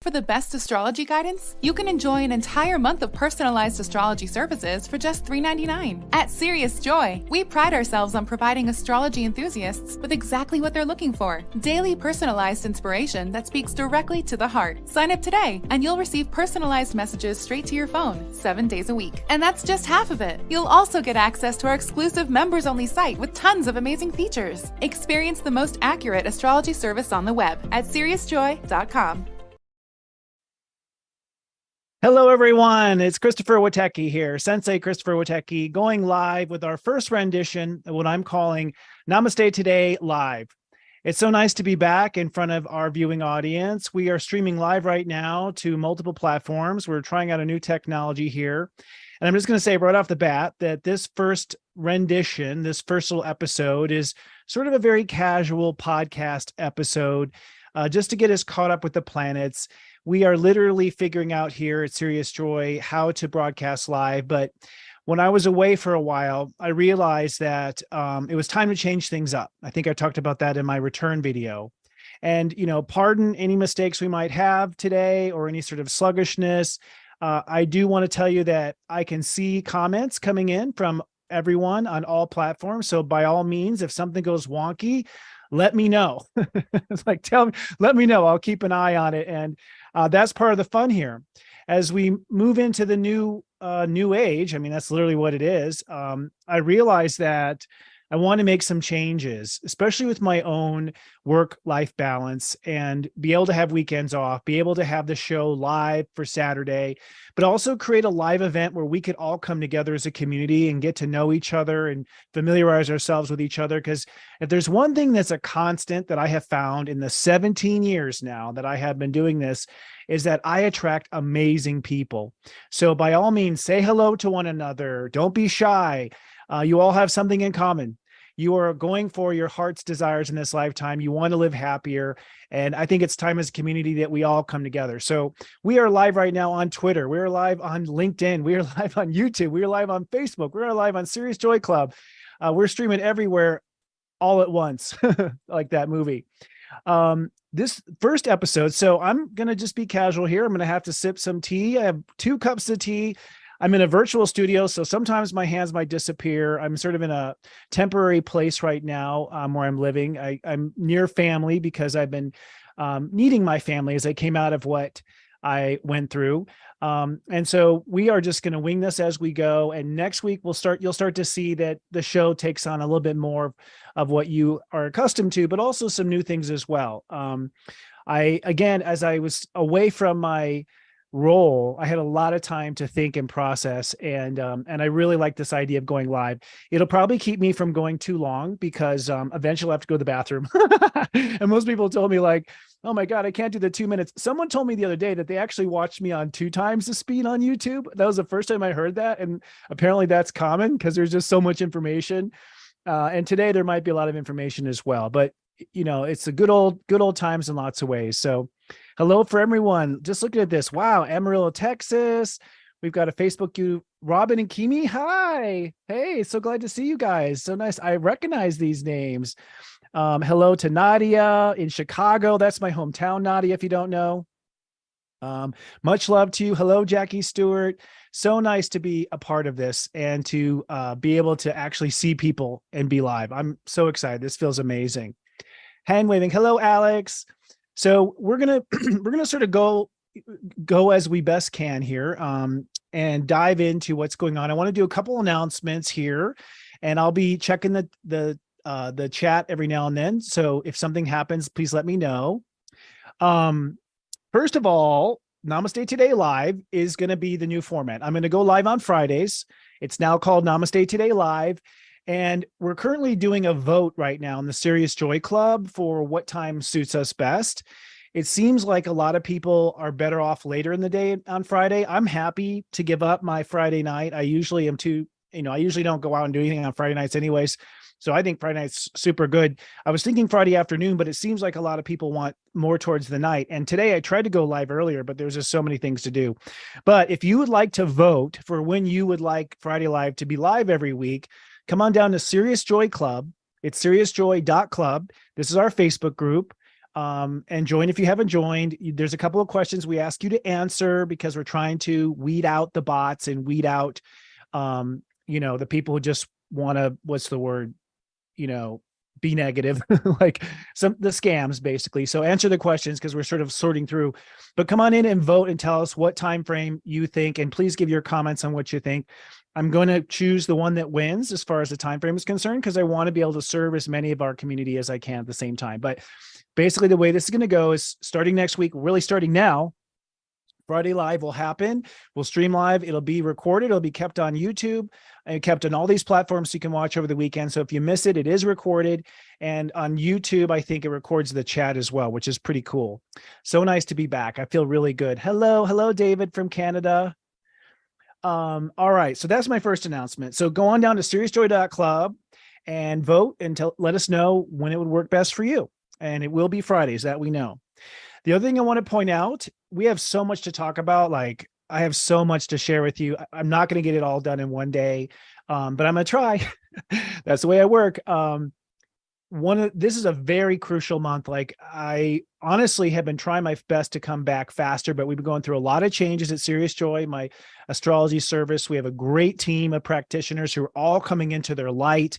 For the best astrology guidance, you can enjoy an entire month of personalized astrology services for just $3.99. At Serious Joy, we pride ourselves on providing astrology enthusiasts with exactly what they're looking for. Daily personalized inspiration that speaks directly to the heart. Sign up today and you'll receive personalized messages straight to your phone 7 days a week. And that's just half of it. You'll also get access to our exclusive members-only site with tons of amazing features. Experience the most accurate astrology service on the web at SeriousJoy.com. Hello, everyone. It's Christopher Witecki here, Sensei Christopher Witecki, going live with our first rendition of what I'm calling Namaste Today Live. It's so nice to be back in front of our viewing audience. We are streaming live right now to multiple platforms. We're trying out a new technology here. And I'm just going to say right off the bat that this first rendition, this first little episode is sort of a very casual podcast episode, just to get us caught up with the planets. We are literally figuring out here at Serious Joy how to broadcast live. But when I was away for a while, I realized that it was time to change things up. I think I talked about that in my return video. And, pardon any mistakes we might have today or any sort of sluggishness. I do want to tell you that I can see comments coming in from everyone on all platforms. So by all means, if something goes wonky, let me know. It's like, let me know. I'll keep an eye on it. And that's part of the fun here. As we move into the new age, I mean, that's literally what it is. I realized that I want to make some changes, especially with my own work-life balance, and be able to have weekends off, be able to have the show live for Saturday, but also create a live event where we could all come together as a community and get to know each other and familiarize ourselves with each other. Because if there's one thing that's a constant that I have found in the 17 years now that I have been doing this, is that I attract amazing people. So by all means, say hello to one another. Don't be shy. You all have something in common. You are going for your heart's desires in this lifetime. You want to live happier. And I think it's time as a community that we all come together. So we are live right now on Twitter. We are live on LinkedIn. We are live on YouTube. We are live on Facebook. We are live on Serious Joy Club. We're streaming everywhere all at once, like that movie. This first episode, so I'm going to just be casual here. I'm going to have to sip some tea. I have 2 cups of tea. I'm in a virtual studio, so sometimes my hands might disappear. I'm sort of in a temporary place right now where I'm living. I'm near family because I've been needing my family as I came out of what I went through. And so we are just going to wing this as we go. And next week you'll start to see that the show takes on a little bit more of what you are accustomed to, but also some new things as well. Again, as I was away from my role, I had a lot of time to think and process, and I really like this idea of going live. It'll probably keep me from going too long because eventually I have to go to the bathroom. And most people told me like, oh my God, I can't do the 2 minutes. Someone told me the other day that they actually watched me on 2 times the speed on YouTube. That was the first time I heard that. And apparently that's common because there's just so much information. And today there might be a lot of information as well, but it's a good old times in lots of ways. So hello for everyone. Just looking at this. Wow. Amarillo, Texas. We've got a Facebook you, Robin and Kimi. Hi. Hey, so glad to see you guys. So nice. I recognize these names. Hello to Nadia in Chicago. That's my hometown, Nadia, if you don't know. Much love to you. Hello, Jackie Stewart. So nice to be a part of this and to be able to actually see people and be live. I'm so excited. This feels amazing. Hand waving. Hello, Alex. So we're gonna sort of go as we best can here and dive into what's going on. I want to do a couple announcements here, and I'll be checking the chat every now and then. So if something happens, please let me know. First of all, Namaste Today Live is going to be the new format. I'm going to go live on Fridays. It's now called Namaste Today Live. And we're currently doing a vote right now in the Serious Joy Club for what time suits us best. It seems like a lot of people are better off later in the day on Friday. I'm happy to give up my Friday night. I usually don't go out and do anything on Friday nights anyways. So I think Friday night's super good. I was thinking Friday afternoon, but it seems like a lot of people want more towards the night. And today I tried to go live earlier, but there's just so many things to do. But if you would like to vote for when you would like Friday Live to be live every week, come on down to Serious Joy Club. It's seriousjoy.club. This is our Facebook group. And join if you haven't joined. There's a couple of questions we ask you to answer because we're trying to weed out the bots and weed out, the people who just want to, what's the word, be negative, like the scams basically. So answer the questions because we're sort of sorting through, but come on in and vote and tell us what time frame you think, and please give your comments on what you think. I'm going to choose the one that wins as far as the time frame is concerned, because I want to be able to serve as many of our community as I can at the same time. But basically the way this is going to go is starting next week, really starting now, Friday Live will happen. We'll stream live. It'll be recorded. It'll be kept on YouTube and kept on all these platforms so you can watch over the weekend. So if you miss it, it is recorded. And on YouTube, I think it records the chat as well, which is pretty cool. So nice to be back. I feel really good. Hello, David from Canada. All right. So that's my first announcement. So go on down to seriousjoy.club and vote and let us know when it would work best for you. And it will be Fridays, that we know. The other thing I want to point out, we have so much to talk about. Like, I have so much to share with you. I'm not going to get it all done in one day, but I'm going to try. That's the way I work. This is a very crucial month. Like, I honestly have been trying my best to come back faster, but we've been going through a lot of changes at Serious Joy, my astrology service. We have a great team of practitioners who are all coming into their light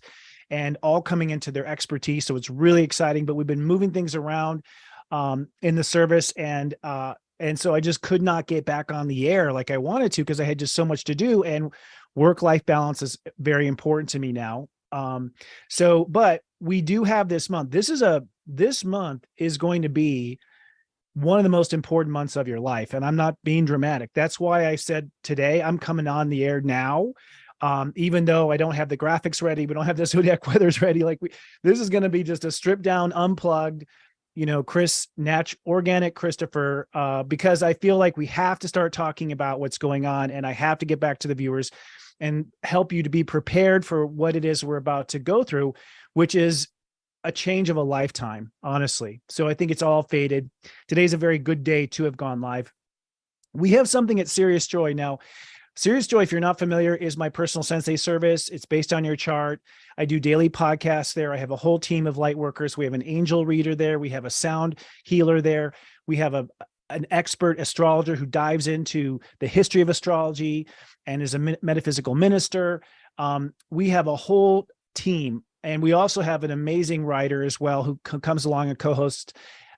and all coming into their expertise. So it's really exciting, but we've been moving things around in the service. And so I just could not get back on the air like I wanted to, because I had just so much to do, and work-life balance is very important to me now. But we do have this month. This month is going to be one of the most important months of your life. And I'm not being dramatic. That's why I said today I'm coming on the air now. Even though I don't have the graphics ready, we don't have the zodiac weathers ready. This is going to be just a stripped down, unplugged, organic Christopher, because I feel like we have to start talking about what's going on, and I have to get back to the viewers and help you to be prepared for what it is we're about to go through, which is a change of a lifetime, honestly. So I think it's all faded. Today's a very good day to have gone live. We have something at Serious Joy now. Serious Joy, if you're not familiar, is my personal sensei service. It's based on your chart. I do daily podcasts there. I have a whole team of light workers. We have an angel reader there. We have a sound healer there. We have an expert astrologer who dives into the history of astrology and is a metaphysical minister. We have a whole team. And we also have an amazing writer as well who comes along and co-hosts.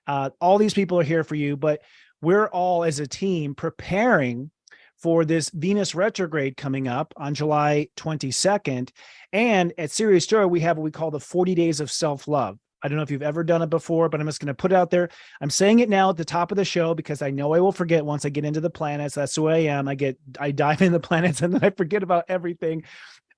All these people are here for you, but we're all as a team preparing for this Venus retrograde coming up on July 22nd. And at Serious Joy, we have what we call the 40 days of self-love. I don't know if you've ever done it before, but I'm just going to put it out there. I'm saying it now at the top of the show because I know I will forget once I get into the planets. That's the way I am. I dive into the planets and then I forget about everything.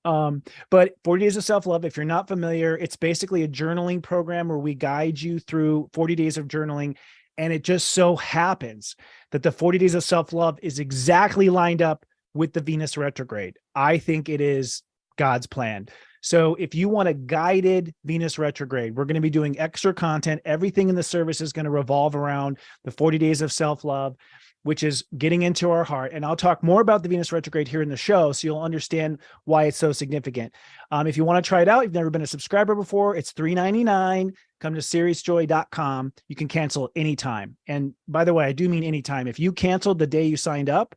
But 40 days of self-love, if you're not familiar, it's basically a journaling program where we guide you through 40 days of journaling. And it just so happens that the 40 days of self-love is exactly lined up with the Venus retrograde. I think it is God's plan. So if you want a guided Venus retrograde, we're going to be doing extra content. Everything in the service is going to revolve around the 40 days of self-love, which is getting into our heart. And I'll talk more about the Venus retrograde here in the show, so you'll understand why it's so significant. If you want to try it out, you've never been a subscriber before, it's $3.99. Come to seriousjoy.com. You can cancel anytime. And by the way, I do mean anytime. If you canceled the day you signed up,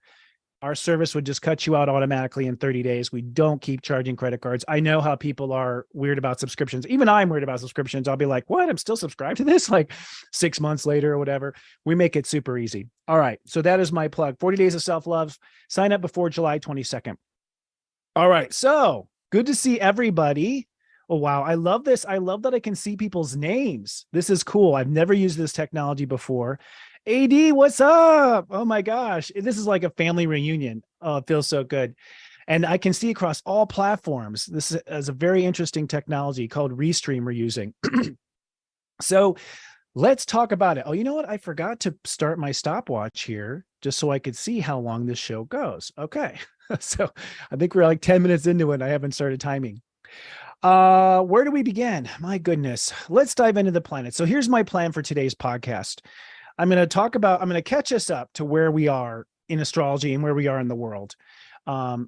our service would just cut you out automatically in 30 days. We don't keep charging credit cards. I know how people are weird about subscriptions. Even I'm weird about subscriptions. I'll be like, what? I'm still subscribed to this? Like 6 months later or whatever. We make it super easy. All right. So that is my plug. 40 days of self-love. Sign up before July 22nd. All right. So good to see everybody. Oh, wow. I love this. I love that I can see people's names. This is cool. I've never used this technology before. AD, what's up? Oh my gosh. This is like a family reunion. Oh, it feels so good. And I can see across all platforms. This is a very interesting technology called Restream we're using. So let's talk about it. Oh, you know what? I forgot to start my stopwatch here just so I could see how long this show goes. Okay. So I think we're like 10 minutes into it and I haven't started timing. Where do we begin? My goodness. Let's dive into the planet. So here's my plan for today's podcast. I'm going to catch us up to where we are in astrology and where we are in the world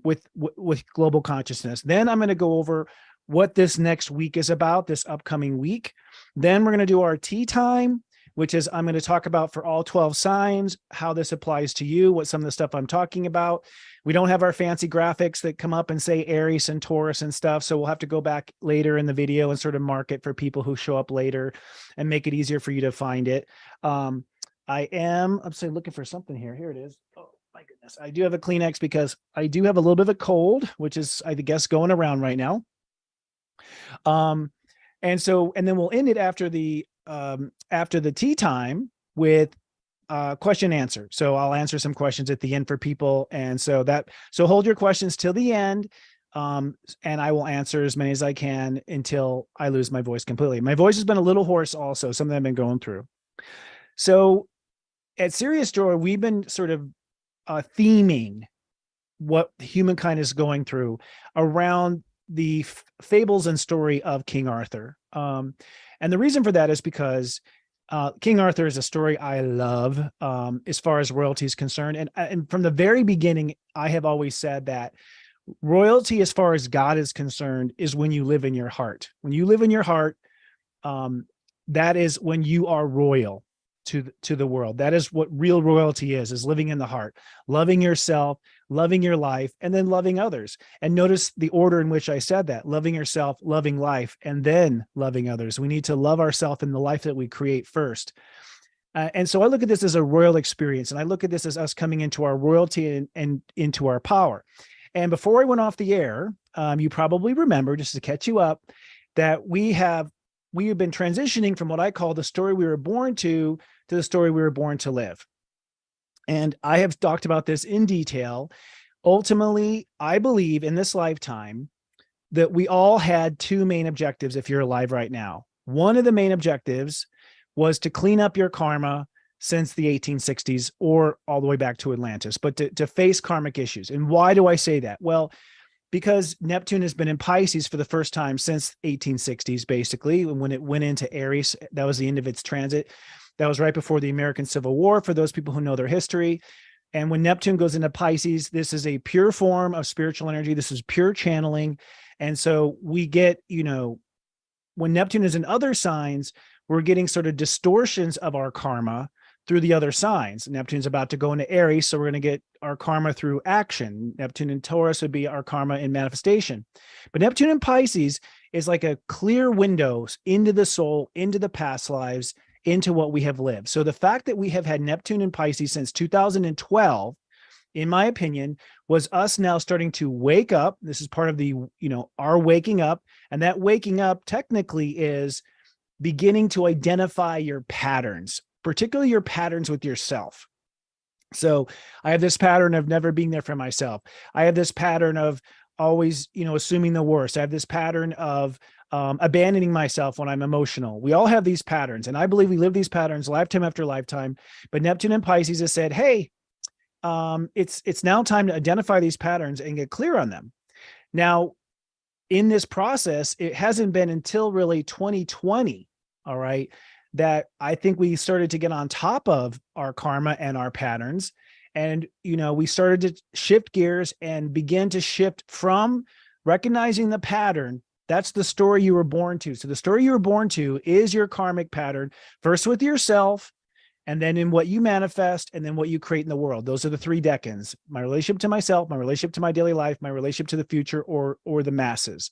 with global consciousness. Then I'm going to go over what this next week is about, this upcoming week. Then we're going to do our tea time. which is I'm going to talk about for all 12 signs, how this applies to you, what some of the stuff I'm talking about. We don't have our fancy graphics that come up and say Aries and Taurus and stuff. So we'll have to go back later in the video and sort of mark it for people who show up later and make it easier for you to find it. I'm saying looking for something here. Here it is. Oh my goodness. I do have a Kleenex because I do have a little bit of a cold, which is, I guess, going around right now. And then we'll end it after the tea time with question and answer. So I'll answer some questions at the end for people. And so hold your questions till the end. And I will answer as many as I can until I lose my voice completely. My voice has been a little hoarse also, something I've been going through. So at Serious Joy, we've been sort of theming what humankind is going through around the fables and story of King Arthur. And the reason for that is because King Arthur is a story I love as far as royalty is concerned. And from the very beginning, I have always said that royalty, as far as God is concerned, is when you live in your heart. When you live in your heart, that is when you are royal to the world. That is what real royalty is living in the heart, loving yourself, loving your life, and then loving others. And notice the order in which I said that: loving yourself, loving life, and then loving others. We need to love ourselves and the life that we create first. And so I look at this as a royal experience, and I look at this as us coming into our royalty and into our power. And before I went off the air, you probably remember, just to catch you up, that we have been transitioning from what I call the story we were born to the story we were born to live. And I have talked about this in detail. Ultimately, I believe in this lifetime that we all had two main objectives if you're alive right now. One of the main objectives was to clean up your karma since the 1860s or all the way back to Atlantis, but to face karmic issues. And why do I say that? Well, because Neptune has been in Pisces for the first time since 1860s, basically. When it went into Aries, that was the end of its transit. That was right before the American Civil War, for those people who know their history. And when Neptune goes into Pisces, this is a pure form of spiritual energy. This is pure channeling. And so we get, when Neptune is in other signs, we're getting sort of distortions of our karma through the other signs. Neptune's about to go into Aries, so we're going to get our karma through action. Neptune in Taurus would be our karma in manifestation. But Neptune in Pisces is like a clear window into the soul, into the past lives, into what we have lived. So the fact that we have had Neptune in Pisces since 2012, in my opinion, was us now starting to wake up. This is part of the, our waking up. And that waking up technically is beginning to identify your patterns, particularly your patterns with yourself. So I have this pattern of never being there for myself. I have this pattern of always, assuming the worst. I have this pattern of abandoning myself when I'm emotional. We all have these patterns, and I believe we live these patterns lifetime after lifetime. But Neptune in Pisces has said, hey, it's now time to identify these patterns and get clear on them. Now, in this process, it hasn't been until really 2020, all right, that I think we started to get on top of our karma and our patterns. And, we started to shift gears and begin to shift from recognizing the pattern. That's the story you were born to. So the story you were born to is your karmic pattern, first with yourself, and then in what you manifest, and then what you create in the world. Those are the three decans: my relationship to myself, my relationship to my daily life, my relationship to the future or the masses.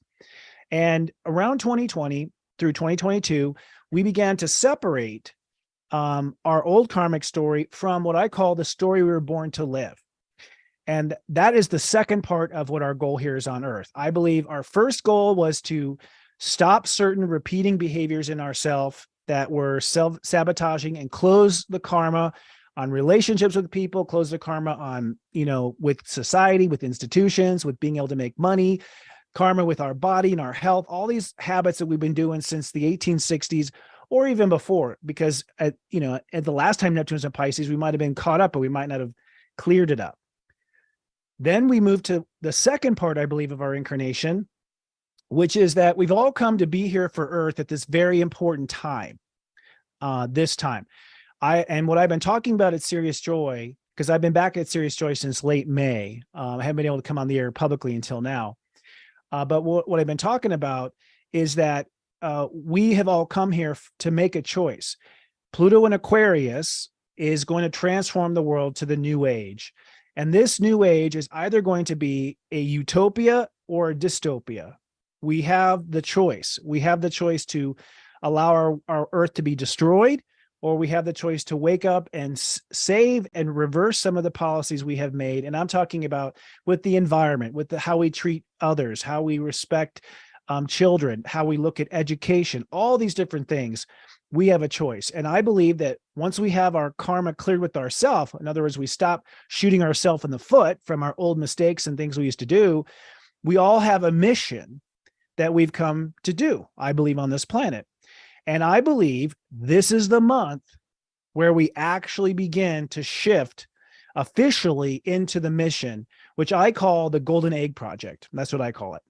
And around 2020 through 2022, we began to separate our old karmic story from what I call the story we were born to live. And that is the second part of what our goal here is on Earth. I believe our first goal was to stop certain repeating behaviors in ourselves that were self-sabotaging and close the karma on relationships with people, close the karma on, with society, with institutions, with being able to make money, karma with our body and our health, all these habits that we've been doing since the 1860s or even before, because at the last time Neptune was in Pisces, we might've been caught up, but we might not have cleared it up. Then we move to the second part, I believe, of our incarnation, which is that we've all come to be here for Earth at this very important time. This time. And what I've been talking about at Serious Joy, because I've been back at Serious Joy since late May. I haven't been able to come on the air publicly until now. But what I've been talking about is that we have all come here to make a choice. Pluto in Aquarius is going to transform the world to the new age. And this new age is either going to be a utopia or a dystopia. We have the choice. We have the choice to allow our Earth to be destroyed, or we have the choice to wake up and save and reverse some of the policies we have made. And I'm talking about with the environment, with how we treat others, how we respect children, how we look at education, all these different things. We have a choice. And I believe that once we have our karma cleared with ourselves, in other words, we stop shooting ourselves in the foot from our old mistakes and things we used to do, we all have a mission that we've come to do, I believe, on this planet. And I believe this is the month where we actually begin to shift officially into the mission, which I call the Golden Egg Project. That's what I call it,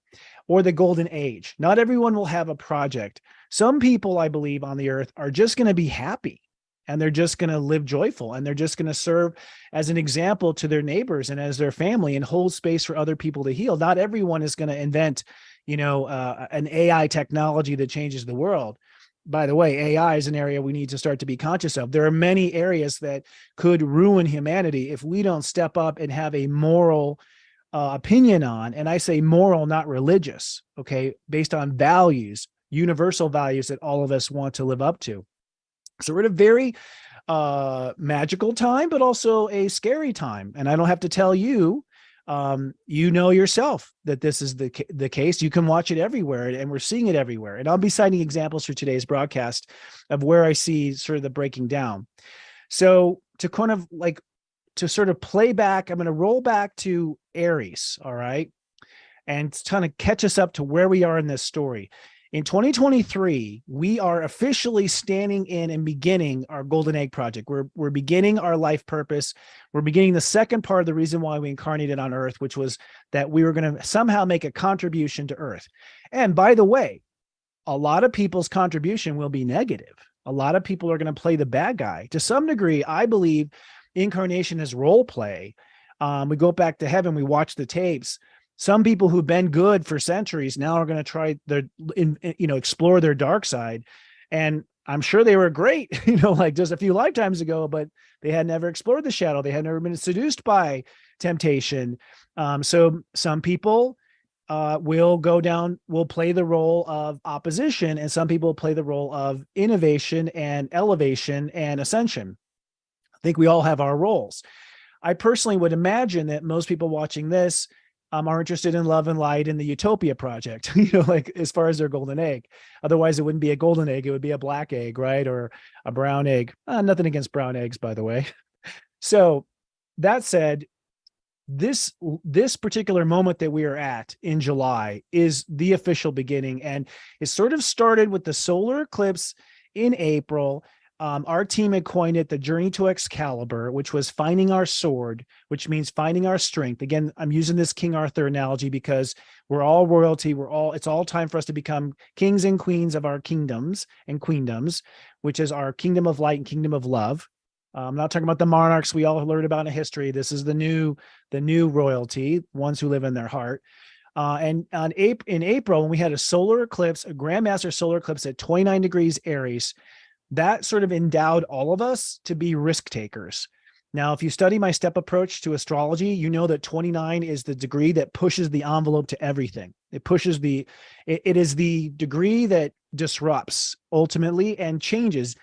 or the Golden Age. Not everyone will have a project. Some people, I believe, on the earth are just going to be happy, and they're just going to live joyful, and they're just going to serve as an example to their neighbors and as their family and hold space for other people to heal. Not everyone is going to invent, an AI technology that changes the world. By the way, AI is an area we need to start to be conscious of. There are many areas that could ruin humanity if we don't step up and have a moral opinion on, and I say moral, not religious, okay, based on values, universal values that all of us want to live up to. So we're at a very magical time, but also a scary time. And I don't have to tell you, you know yourself that this is the case. You can watch it everywhere, and we're seeing it everywhere. And I'll be citing examples for today's broadcast of where I see sort of the breaking down. So to sort of play back, I'm going to roll back to Aries, all right, and kind of catch us up to where we are in this story. In 2023, we are officially standing in and beginning our Golden Egg Project. We're beginning our life purpose. We're beginning the second part of the reason why we incarnated on Earth, which was that we were going to somehow make a contribution to Earth. And by the way, a lot of people's contribution will be negative. A lot of people are going to play the bad guy. To some degree, I believe incarnation is role play. We go back to heaven, we watch the tapes. Some people who've been good for centuries now are going to try explore their dark side. And I'm sure they were great, like just a few lifetimes ago, but they had never explored the shadow. They had never been seduced by temptation. So some people will play the role of opposition, and some people play the role of innovation and elevation and ascension. I think we all have our roles. I personally would imagine that most people watching this are interested in love and light in the Utopia Project, like as far as their golden egg. Otherwise, it wouldn't be a golden egg. It would be a black egg, right? Or a brown egg. Nothing against brown eggs, by the way. So that said, this particular moment that we are at in July is the official beginning. And it sort of started with the solar eclipse in April. Our team had coined it the journey to Excalibur, which was finding our sword, which means finding our strength. Again, I'm using this King Arthur analogy because we're all royalty. It's all time for us to become kings and queens of our kingdoms and queendoms, which is our kingdom of light and kingdom of love. I'm not talking about the monarchs we all learned about in history. This is the new royalty, ones who live in their heart. And in April, when we had a solar eclipse, a grandmaster solar eclipse at 29 degrees Aries, that sort of endowed all of us to be risk takers. Now, if you study my step approach to astrology, you know that 29 is the degree that pushes the envelope to everything. It is the degree that disrupts ultimately and changes.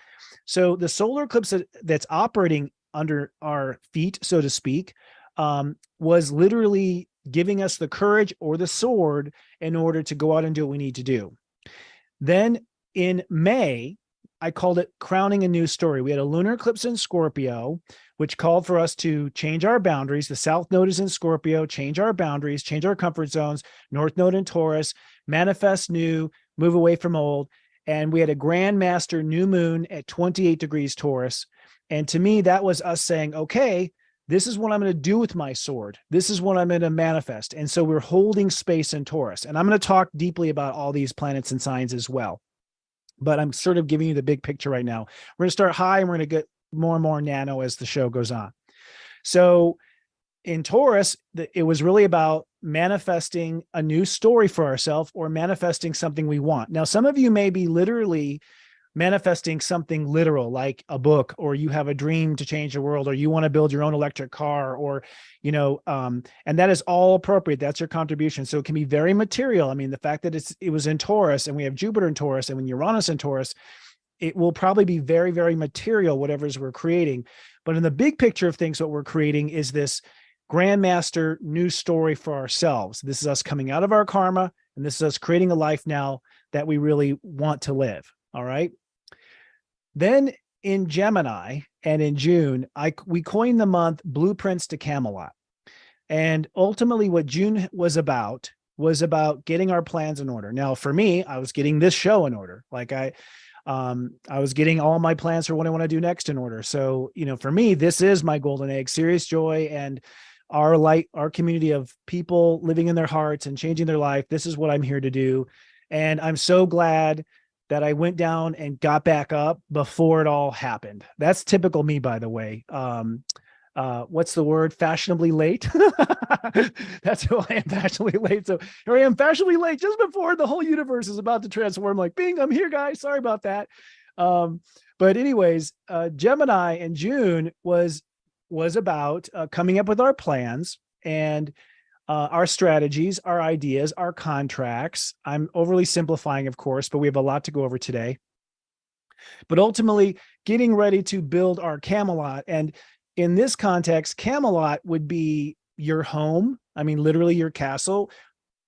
So the solar eclipse that's operating under our feet, so to speak, was literally giving us the courage or the sword in order to go out and do what we need to do. Then in May, I called it crowning a new story. We had a lunar eclipse in Scorpio, which called for us to change our boundaries. The South Node is in Scorpio, change our boundaries, change our comfort zones. North Node in Taurus, manifest new, move away from old. And we had a Grand Master new moon at 28 degrees Taurus. And to me, that was us saying, okay, this is what I'm going to do with my sword. This is what I'm going to manifest. And so we're holding space in Taurus. And I'm going to talk deeply about all these planets and signs as well. But I'm sort of giving you the big picture right now. We're going to start high and we're going to get more and more nano as the show goes on. So in Taurus, it was really about manifesting a new story for ourselves or manifesting something we want. Now, some of you may be literally manifesting something literal like a book, or you have a dream to change the world, or you want to build your own electric car, or, and that is all appropriate. That's your contribution. So it can be very material. I mean, the fact that it was in Taurus, and we have Jupiter in Taurus, and when Uranus in Taurus, it will probably be very, very material, whatever's we're creating. But in the big picture of things, what we're creating is this grandmaster new story for ourselves. This is us coming out of our karma, and this is us creating a life now that we really want to live. All right. Then in Gemini and in June, we coined the month Blueprints to Camelot. And ultimately what June was about getting our plans in order. Now, for me, I was getting this show in order. Like I was getting all my plans for what I want to do next in order. So, for me, this is my golden egg, Serious Joy, and our community of people living in their hearts and changing their life. This is what I'm here to do. And I'm so glad that I went down and got back up before it all happened. That's typical me, by the way. What's the word? Fashionably late. That's who I am, fashionably late. So here I am, fashionably late, just before the whole universe is about to transform. Like, bing, I'm here, guys. Sorry about that. But anyways, Gemini in June was about coming up with our plans and our strategies, our ideas, our contracts. I'm overly simplifying, of course, but we have a lot to go over today. But ultimately, getting ready to build our Camelot. And in this context, Camelot would be your home. I mean, literally your castle,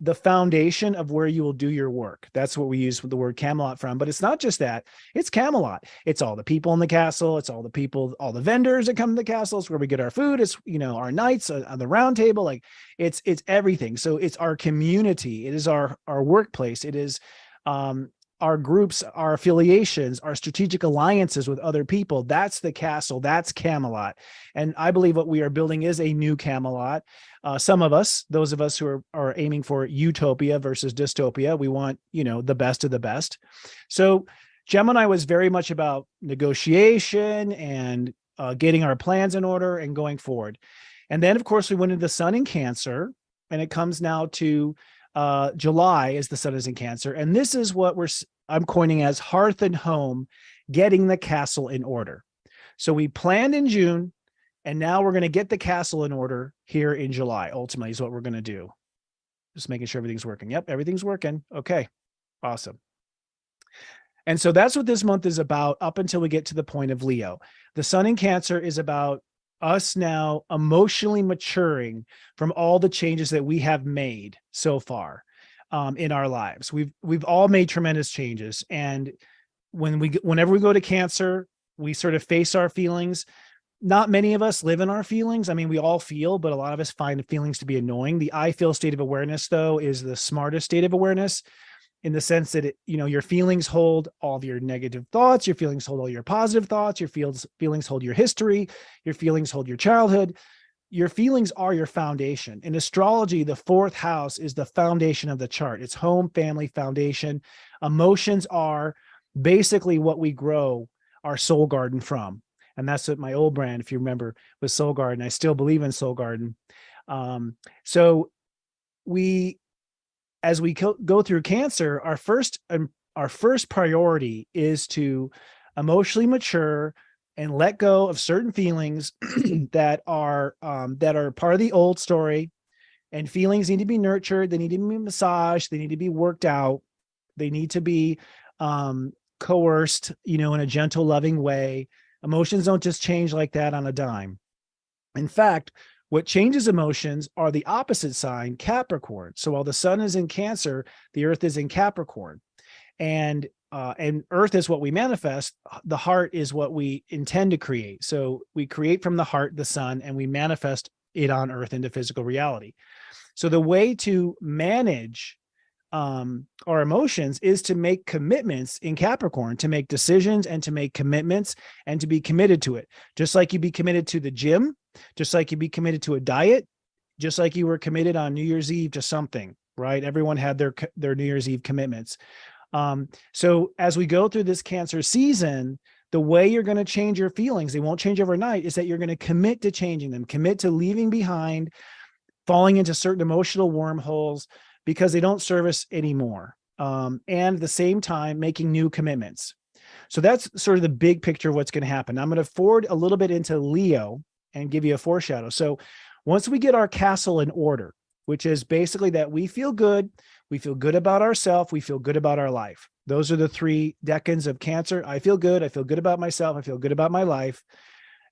the foundation of where you will do your work. That's what we use with the word Camelot from. But it's not just that. It's Camelot. It's all the people in the castle. It's all the people, all the vendors that come to the castle. It's where we get our food. It's, our nights on the round table. Like it's everything. So it's our community. It is our workplace. It is our groups, our affiliations, our strategic alliances with other people. That's the castle. That's Camelot. And I believe what we are building is a new Camelot. Some of us, those of us who are aiming for utopia versus dystopia, we want, the best of the best. So Gemini was very much about negotiation and getting our plans in order and going forward. And then, of course, we went into the sun in Cancer, and it comes now to July as the sun is in Cancer. And this is what I'm coining as hearth and home, getting the castle in order. So we planned in June, and now we're going to get the castle in order here in July. Ultimately is what we're going to do. Just making sure everything's working. Yep, everything's working. Okay, awesome. And so that's what this month is about up until we get to the point of Leo. The sun in Cancer is about us now emotionally maturing from all the changes that we have made so far in our lives. We've all made tremendous changes. And whenever we go to Cancer, we sort of face our feelings. Not many of us live in our feelings. I mean, we all feel, but a lot of us find feelings to be annoying. The I feel state of awareness, though, is the smartest state of awareness, in the sense that your feelings hold all of your negative thoughts, your feelings hold all your positive thoughts, your feelings hold your history, your feelings hold your childhood. Your feelings are your foundation. In astrology, the fourth house is the foundation of the chart. It's home, family, foundation. Emotions are basically what we grow our soul garden from. And that's what my old brand, if you remember, was Soul Garden. I still believe in Soul Garden. So as we go through Cancer, our first priority is to emotionally mature and let go of certain feelings that are part of the old story. And feelings need to be nurtured. They need to be massaged. They need to be worked out. They need to be coerced, in a gentle, loving way. Emotions don't just change like that on a dime. In fact, what changes emotions are the opposite sign, Capricorn. So while the sun is in Cancer, the earth is in Capricorn. And earth is what we manifest. The heart is what we intend to create. So we create from the heart, the sun, and we manifest it on earth into physical reality. So the way to manage our emotions is to make commitments in Capricorn, to make decisions and to make commitments and to be committed to it. Just like you'd be committed to the gym, just like you'd be committed to a diet, just like you were committed on New Year's Eve to something, right? Everyone had their New Year's Eve commitments. So as we go through this Cancer season, the way you're going to change your feelings, they won't change overnight, is that you're going to commit to changing them, commit to leaving behind, falling into certain emotional wormholes because they don't serve us anymore. And at the same time, making new commitments. So that's sort of the big picture of what's going to happen. I'm going to forward a little bit into Leo and give you a foreshadow. So once we get our castle in order, which is basically that we feel good about ourselves, we feel good about our life. Those are the 3 decans of Cancer. I feel good about myself, I feel good about my life.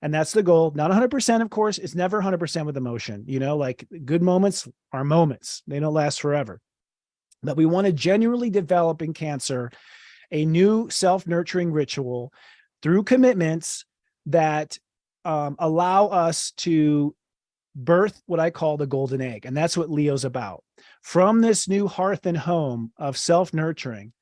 And that's the goal. Not 100%, of course. It's never 100% with emotion. Like good moments are moments. They don't last forever. But we want to genuinely develop in Cancer a new self-nurturing ritual through commitments that allow us to birth what I call the golden egg. And that's what Leo's about. From this new hearth and home of self-nurturing.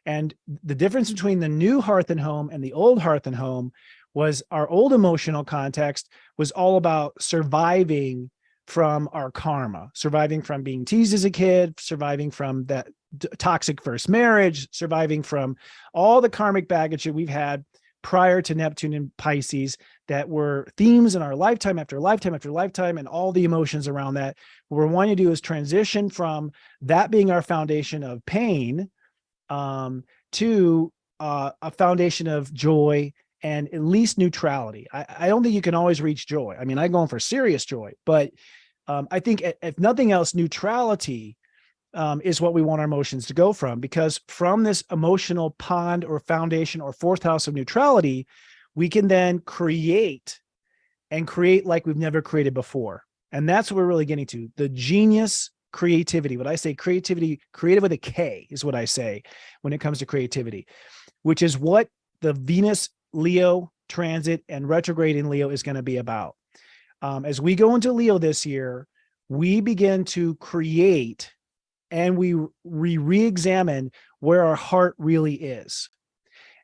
And the difference between the new hearth and home and the old hearth and home was our old emotional context was all about surviving from our karma, surviving from being teased as a kid, surviving from that toxic first marriage, surviving from all the karmic baggage that we've had prior to Neptune and Pisces that were themes in our lifetime after lifetime after lifetime, and all the emotions around that. What we're wanting to do is transition from that being our foundation of pain to a foundation of joy and at least neutrality. I don't think you can always reach joy. I mean, I'm going for serious joy, but I think if nothing else, neutrality is what we want our emotions to go from, because from this emotional pond or foundation or 4th house of neutrality, we can then create like we've never created before. And that's what we're really getting to. The genius creativity. What I say, creativity, creative with a K is what I say when it comes to creativity, which is what the Venus Leo transit and retrograde in Leo is going to be about. As we go into Leo this year, we begin to create and we re-examine where our heart really is.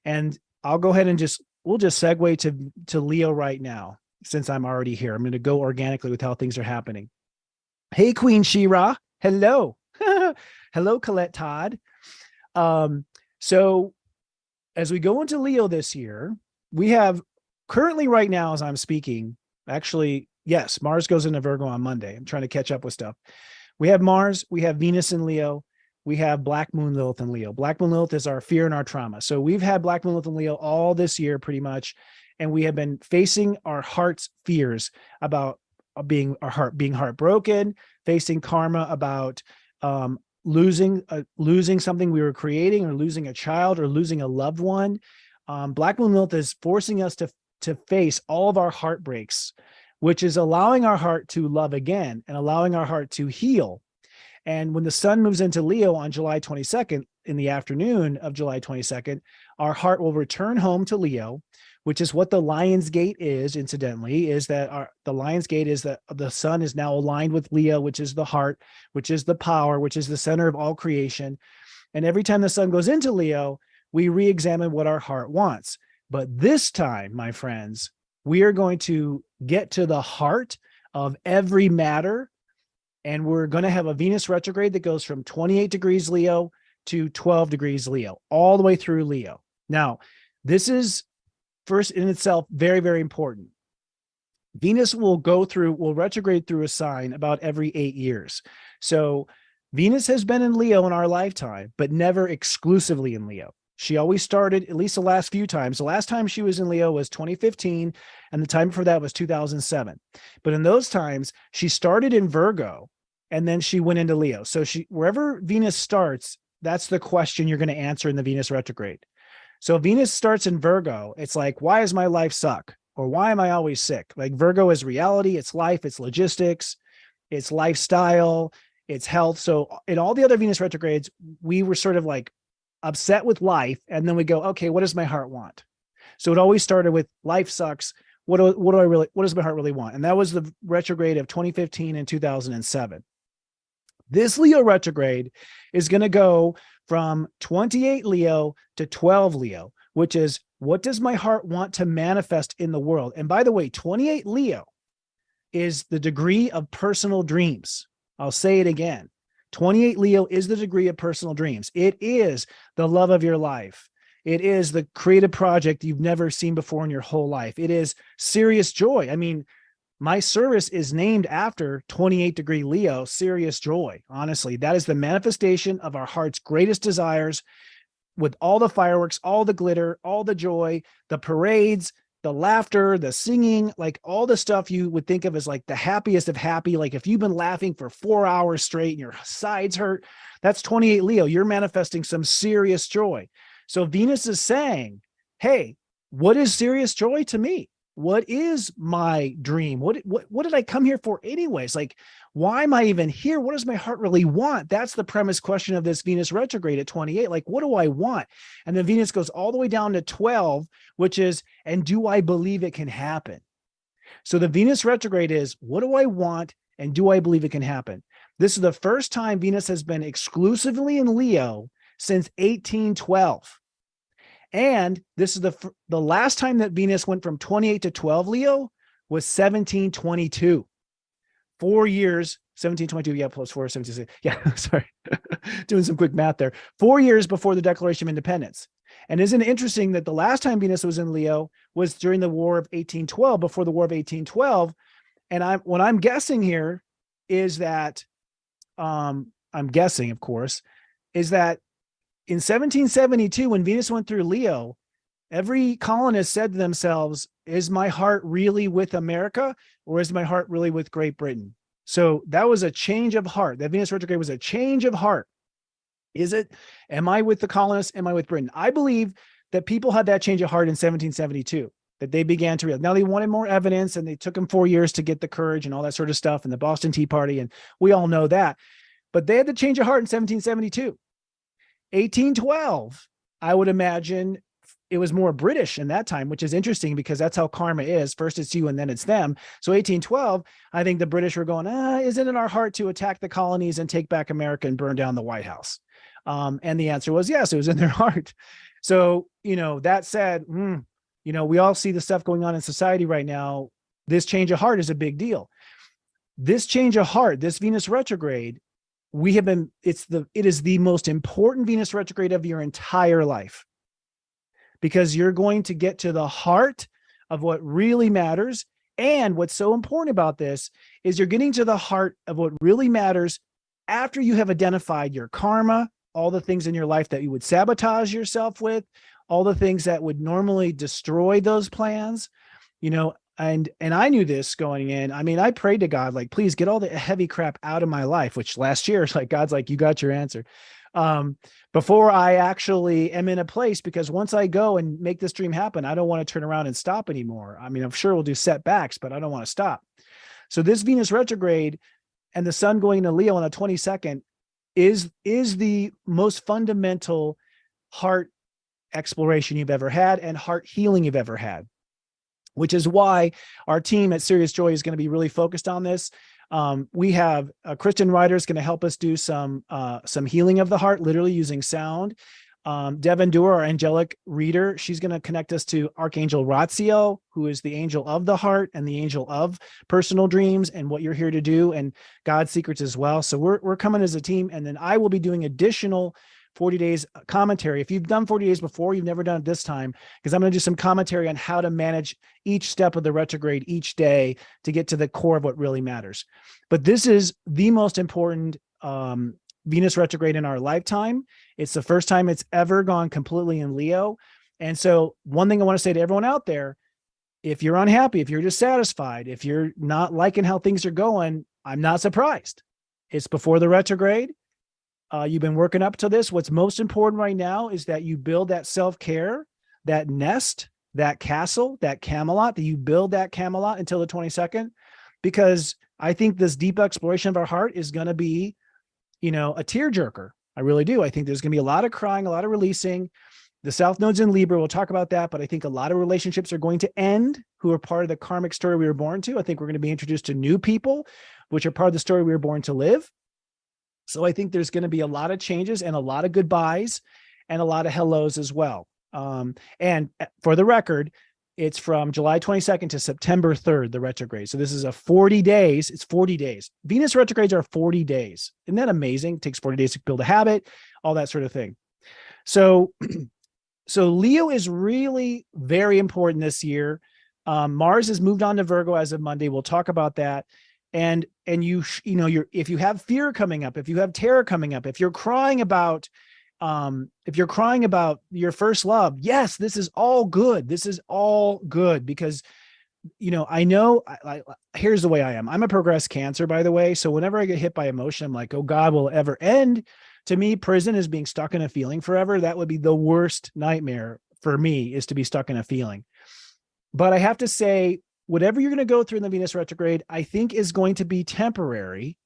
And I'll go ahead and we'll just segue to Leo right now, since I'm already here. I'm going to go organically with how things are happening. Hey, Queen Shira. Hello. Hello, Colette Todd. So as we go into Leo this year, we have currently right now, as I'm speaking, actually, yes, Mars goes into Virgo on Monday. I'm trying to catch up with stuff. We have Mars, we have Venus in Leo, we have Black Moon Lilith in Leo. Black Moon Lilith is our fear and our trauma. So we've had Black Moon Lilith in Leo all this year pretty much. And we have been facing our heart's fears about being heartbroken, facing karma about losing something we were creating, or losing a child, or losing a loved one. Black Moon Lilith is forcing us to face all of our heartbreaks, which is allowing our heart to love again and allowing our heart to heal. And when the sun moves into Leo on July 22nd, in the afternoon of July 22nd, our heart will return home to Leo, which is what the Lion's Gate is, incidentally, is that the Lion's Gate is that the sun is now aligned with Leo, which is the heart, which is the power, which is the center of all creation. And every time the sun goes into Leo, we re-examine what our heart wants. But this time, my friends, we are going to get to the heart of every matter. And we're going to have a Venus retrograde that goes from 28 degrees Leo to 12 degrees Leo, all the way through Leo. Now, this is first in itself very, very important. Venus will retrograde through a sign about every 8 years. So Venus has been in Leo in our lifetime, but never exclusively in Leo. She always started, at least the last few times. The last time she was in Leo was 2015, and the time before that was 2007. But in those times, she started in Virgo, and then she went into Leo. So wherever Venus starts, that's the question you're going to answer in the Venus retrograde. So Venus starts in Virgo. It's like, why does my life suck? Or why am I always sick? Like Virgo is reality, it's life, it's logistics, it's lifestyle, it's health. So in all the other Venus retrogrades, we were sort of like upset with life. And then we go, okay, what does my heart want? So it always started with life sucks. What does my heart really want? And that was the retrograde of 2015 and 2007. This Leo retrograde is going to go from 28 Leo to 12 Leo, which is, what does my heart want to manifest in the world? And by the way, 28 Leo is the degree of personal dreams. I'll say it again. 28 Leo is the degree of personal dreams. It is the love of your life. It is the creative project you've never seen before in your whole life. It is serious joy. I mean, my service is named after 28 degree Leo, serious joy. Honestly, that is the manifestation of our heart's greatest desires with all the fireworks, all the glitter, all the joy, the parades, the laughter, the singing, like all the stuff you would think of as like the happiest of happy. Like if you've been laughing for 4 hours straight and your sides hurt, that's 28 Leo. You're manifesting some serious joy. So Venus is saying, hey, what is serious joy to me? What is my dream? What did I come here for anyways? Like, why am I even here? What does my heart really want? That's the premise question of this Venus retrograde at 28. Like, what do I want? And then Venus goes all the way down to 12, which is, and do I believe it can happen? So the Venus retrograde is, what do I want? And do I believe it can happen? This is the first time Venus has been exclusively in Leo since 1812. And this is the last time that Venus went from 28 to 12 Leo was 1722. 4 years, 1722, yeah, plus 4, 17, yeah, sorry, doing some quick math there. 4 years before the Declaration of Independence. And isn't it interesting that the last time Venus was in Leo was during the War of 1812, before the War of 1812. And what I'm guessing here is that, I'm guessing, of course, is that in 1772, when Venus went through Leo, every colonist said to themselves, is my heart really with America or is my heart really with Great Britain? So that was a change of heart. That Venus retrograde was a change of heart. Is it, am I with the colonists? Am I with Britain? I believe that people had that change of heart in 1772, that they began to realize. Now they wanted more evidence and they took them 4 years to get the courage and all that sort of stuff and the Boston Tea Party. And we all know that, but they had the change of heart in 1772. 1812, I would imagine it was more British in that time, which is interesting because that's how karma is. First it's you and then it's them. So 1812, I think the British were going, isn't it in our heart to attack the colonies and take back America and burn down the White House? And the answer was yes, it was in their heart. So, that said, we all see the stuff going on in society right now. This change of heart is a big deal. This change of heart, this Venus retrograde, it is the most important Venus retrograde of your entire life, because you're going to get to the heart of what really matters. And what's so important about this is you're getting to the heart of what really matters after you have identified your karma, all the things in your life that you would sabotage yourself with, all the things that would normally destroy those plans, and I knew this going in. I mean, I prayed to God, like, please get all the heavy crap out of my life, which last year, like, God's like, you got your answer. Before I actually am in a place, because once I go and make this dream happen, I don't want to turn around and stop anymore. I mean, I'm sure we'll do setbacks, but I don't want to stop. So this Venus retrograde and the sun going into Leo on the 22nd is the most fundamental heart exploration you've ever had and heart healing you've ever had, which is why our team at Serious Joy is going to be really focused on this. We have a Christian writer is going to help us do some healing of the heart, literally using sound. Devin Dewar, our angelic reader, she's going to connect us to Archangel Ratziel, who is the angel of the heart and the angel of personal dreams and what you're here to do, and God's secrets as well. So we're coming as a team, and then I will be doing additional 40 days commentary. If you've done 40 days before, you've never done it this time, because I'm going to do some commentary on how to manage each step of the retrograde each day to get to the core of what really matters. But this is the most important Venus retrograde in our lifetime. It's the first time it's ever gone completely in Leo. And so one thing I want to say to everyone out there, if you're unhappy, if you're dissatisfied, if you're not liking how things are going, I'm not surprised. It's before the retrograde. You've been working up to this. What's most important right now is that you build that self-care, that nest, that castle, that Camelot, that you build that Camelot until the 22nd, because I think this deep exploration of our heart is going to be, a tearjerker. I really do. I think there's going to be a lot of crying, a lot of releasing. The South Node's in Libra. We'll talk about that, but I think a lot of relationships are going to end who are part of the karmic story we were born to. I think we're going to be introduced to new people, which are part of the story we were born to live. So I think there's going to be a lot of changes and a lot of goodbyes and a lot of hellos as well. And for the record, it's from July 22nd to September 3rd, the retrograde. So this is 40 days. It's 40 days. Venus retrogrades are 40 days. Isn't that amazing? It takes 40 days to build a habit, all that sort of thing. So Leo is really very important this year. Mars has moved on to Virgo as of Monday. We'll talk about that. And if you have fear coming up, if you have terror coming up, if you're crying about If you're crying about your first love, yes, this is all good. This is all good because, I know here's the way I am. I'm a progressed Cancer, by the way. So whenever I get hit by emotion, I'm like, oh God, will it ever end? To me, prison is being stuck in a feeling forever. That would be the worst nightmare for me, is to be stuck in a feeling. But I have to say, whatever you're going to go through in the Venus retrograde, I think is going to be temporary.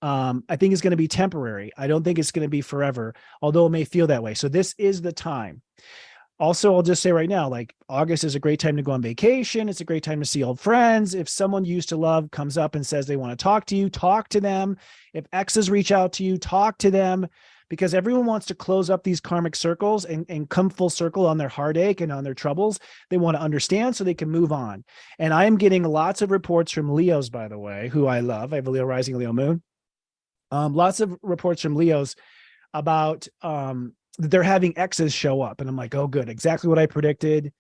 I think it's going to be temporary. I don't think it's going to be forever, although it may feel that way. So this is the time. Also, I'll just say right now, like August is a great time to go on vacation. It's a great time to see old friends. If someone you used to love comes up and says they want to talk to you, talk to them. If exes reach out to you, talk to them, because everyone wants to close up these karmic circles and come full circle on their heartache and on their troubles. They want to understand so they can move on. And I am getting lots of reports from Leos, by the way, who I love. I have a Leo rising, Leo moon. Lots of reports from Leos about they're having exes show up. And I'm like, oh, good. Exactly what I predicted.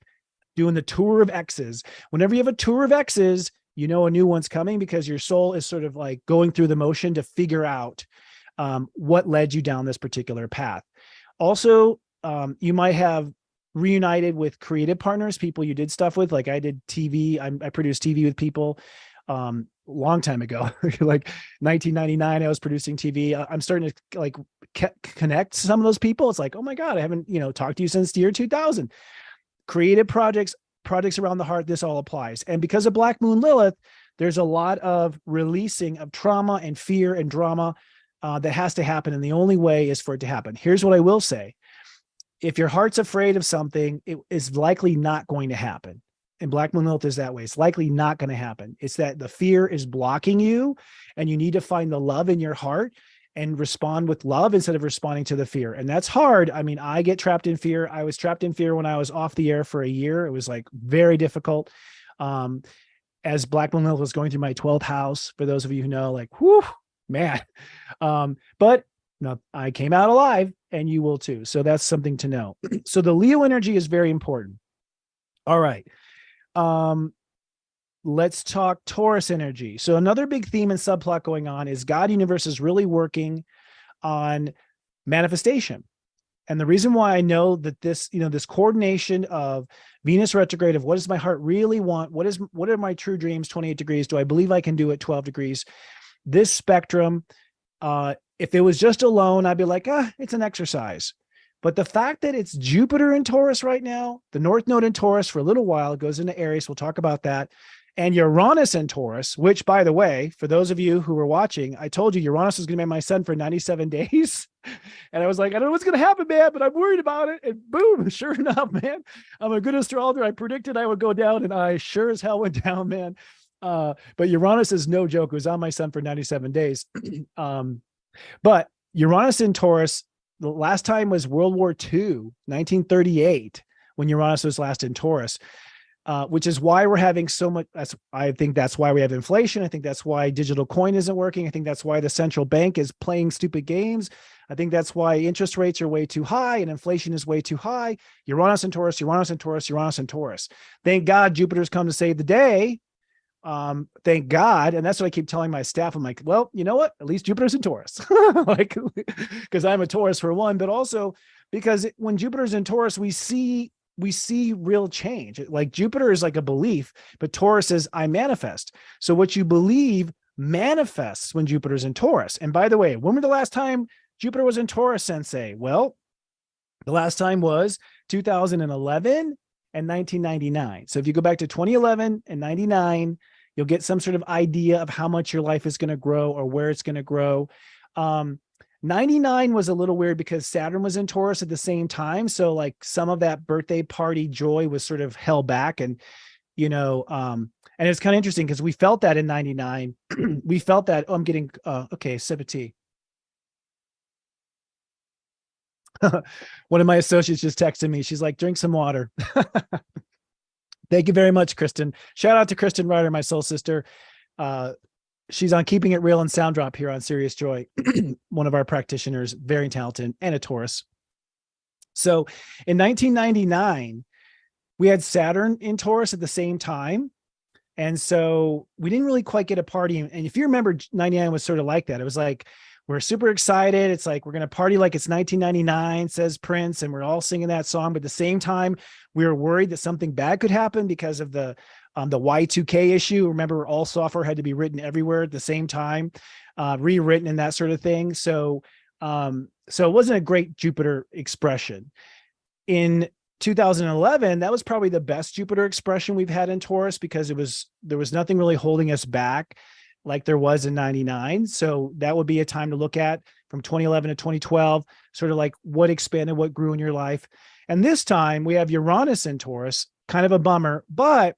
Doing the tour of exes. Whenever you have a tour of exes, a new one's coming, because your soul is sort of like going through the motion to figure out what led you down this particular path. Also, you might have reunited with creative partners, people you did stuff with. Like I did TV. I produced TV with people long time ago, like 1999, I was producing TV. I'm starting to like connect some of those people. It's like, oh my God, I haven't, talked to you since the year 2000. Creative projects around the heart, this all applies. And because of Black Moon Lilith, there's a lot of releasing of trauma and fear and drama that has to happen. And the only way is for it to happen. Here's what I will say. If your heart's afraid of something, it is likely not going to happen. And Black Moon Lilith is that way. It's likely not going to happen. It's that the fear is blocking you, and you need to find the love in your heart and respond with love instead of responding to the fear. And that's hard. I mean, I get trapped in fear. I was trapped in fear when I was off the air for a year. It was like very difficult. As Black Moon Lilith was going through my 12th house, for those of you who know, like, whoo, man. But no, I came out alive, and you will too. So that's something to know. So the Leo energy is very important. All right. Let's talk Taurus energy. So another big theme and subplot going on is God universe is really working on manifestation. And the reason why I know that this, this coordination of Venus retrograde, of what does my heart really want? What are my true dreams? 28 degrees. Do I believe I can do it? 12 degrees. This spectrum, if it was just alone, I'd be like, it's an exercise. But the fact that it's Jupiter in Taurus right now, the North Node in Taurus for a little while, it goes into Aries. We'll talk about that. And Uranus in Taurus, which, by the way, for those of you who were watching, I told you Uranus is going to be my sun for 97 days. And I was like, I don't know what's going to happen, man, but I'm worried about it. And boom, sure enough, man, I'm a good astrologer. I predicted I would go down, and I sure as hell went down, man. But Uranus is no joke. It was on my sun for 97 days. But Uranus in Taurus, the last time was World War II, 1938, when Uranus was last in Taurus, which is why we're having so much. I think that's why we have inflation. I think that's why digital coin isn't working. I think that's why the central bank is playing stupid games. I think that's why interest rates are way too high and inflation is way too high. Uranus and Taurus, Uranus and Taurus, Uranus and Taurus. Thank God Jupiter's come to save the day. Thank God. And that's what I keep telling my staff. I'm like, well, you know what? At least Jupiter's in Taurus, like, because I'm a Taurus for one, but also because when Jupiter's in Taurus, we see real change. Like Jupiter is like a belief, but Taurus is I manifest. So what you believe manifests when Jupiter's in Taurus. And by the way, when was the last time Jupiter was in Taurus, Sensei? Well, the last time was 2011 and 1999. So if you go back to 2011 and 99, you'll get some sort of idea of how much your life is going to grow or where it's going to grow. 99 was a little weird because Saturn was in Taurus at the same time. So like some of that birthday party joy was sort of held back. And, and it's kind of interesting because we felt that in 99. We felt that, I'm getting, okay, sip of tea. One of my associates just texted me. She's like, drink some water. Thank you very much, Kristen. Shout out to Kristen Ryder, my soul sister. She's on Keeping It Real and Sound Drop here on Serious Joy. One of our practitioners, very talented, and a Taurus. So in 1999, we had Saturn in Taurus at the same time. And so we didn't really quite get a party. And if you remember, 99 was sort of like that. It was like, we're super excited. It's like, we're going to party like it's 1999, says Prince. And we're all singing that song. But at the same time, we were worried that something bad could happen because of the Y2K issue. Remember, all software had to be written everywhere at the same time, rewritten and that sort of thing. So it wasn't a great Jupiter expression. In 2011, that was probably the best Jupiter expression we've had in Taurus, because there was nothing really holding us back like there was in 99. So that would be a time to look at from 2011 to 2012, sort of like what expanded, what grew in your life. And this time we have Uranus in Taurus, kind of a bummer, but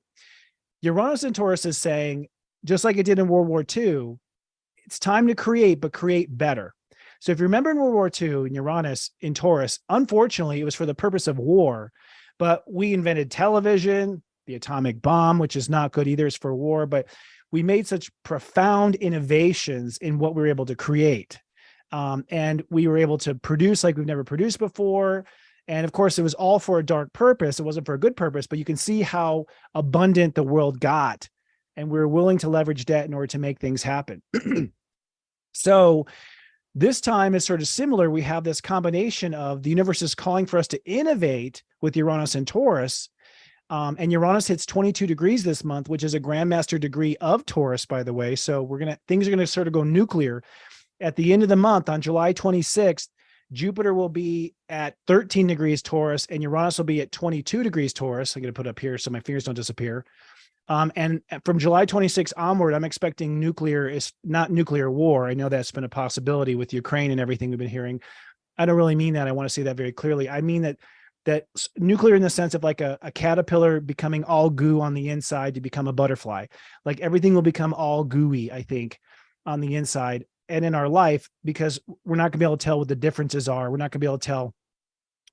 Uranus in Taurus is saying, just like it did in World War II, it's time to create, but create better. So if you remember in World War II, in Uranus in Taurus, unfortunately, it was for the purpose of war, but we invented television, the atomic bomb, which is not good either, is for war, but we made such profound innovations in what we were able to create. And we were able to produce like we've never produced before. And of course, it was all for a dark purpose. It wasn't for a good purpose, but you can see how abundant the world got. And we were willing to leverage debt in order to make things happen. So this time is sort of similar. We have this combination of the universe is calling for us to innovate with Uranus and Taurus. And Uranus hits 22 degrees this month, which is a grandmaster degree of Taurus, by the way. So things are going to sort of go nuclear. At the end of the month, on July 26th, Jupiter will be at 13 degrees Taurus and Uranus will be at 22 degrees Taurus. I'm going to put up here so my fingers don't disappear. And from July 26th onward, I'm expecting not nuclear war. I know that's been a possibility with Ukraine and everything we've been hearing. I don't really mean that. I want to say that very clearly. I mean that nuclear in the sense of like a caterpillar becoming all goo on the inside to become a butterfly. Like everything will become all gooey, I think, on the inside and in our life, because we're not going to be able to tell what the differences are. We're not going to be able to tell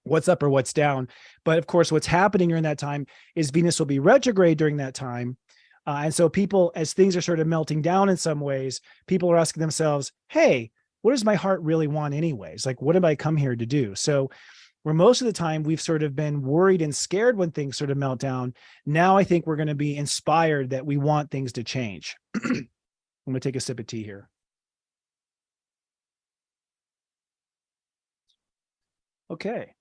what's up or what's down. But of course, what's happening during that time is Venus will be retrograde during that time. And so people, as things are sort of melting down in some ways, people are asking themselves, hey, what does my heart really want anyways? Like, what did I come here to do? So where most of the time we've sort of been worried and scared when things sort of melt down, now I think we're going to be inspired that we want things to change. I'm going to take a sip of tea here. Okay.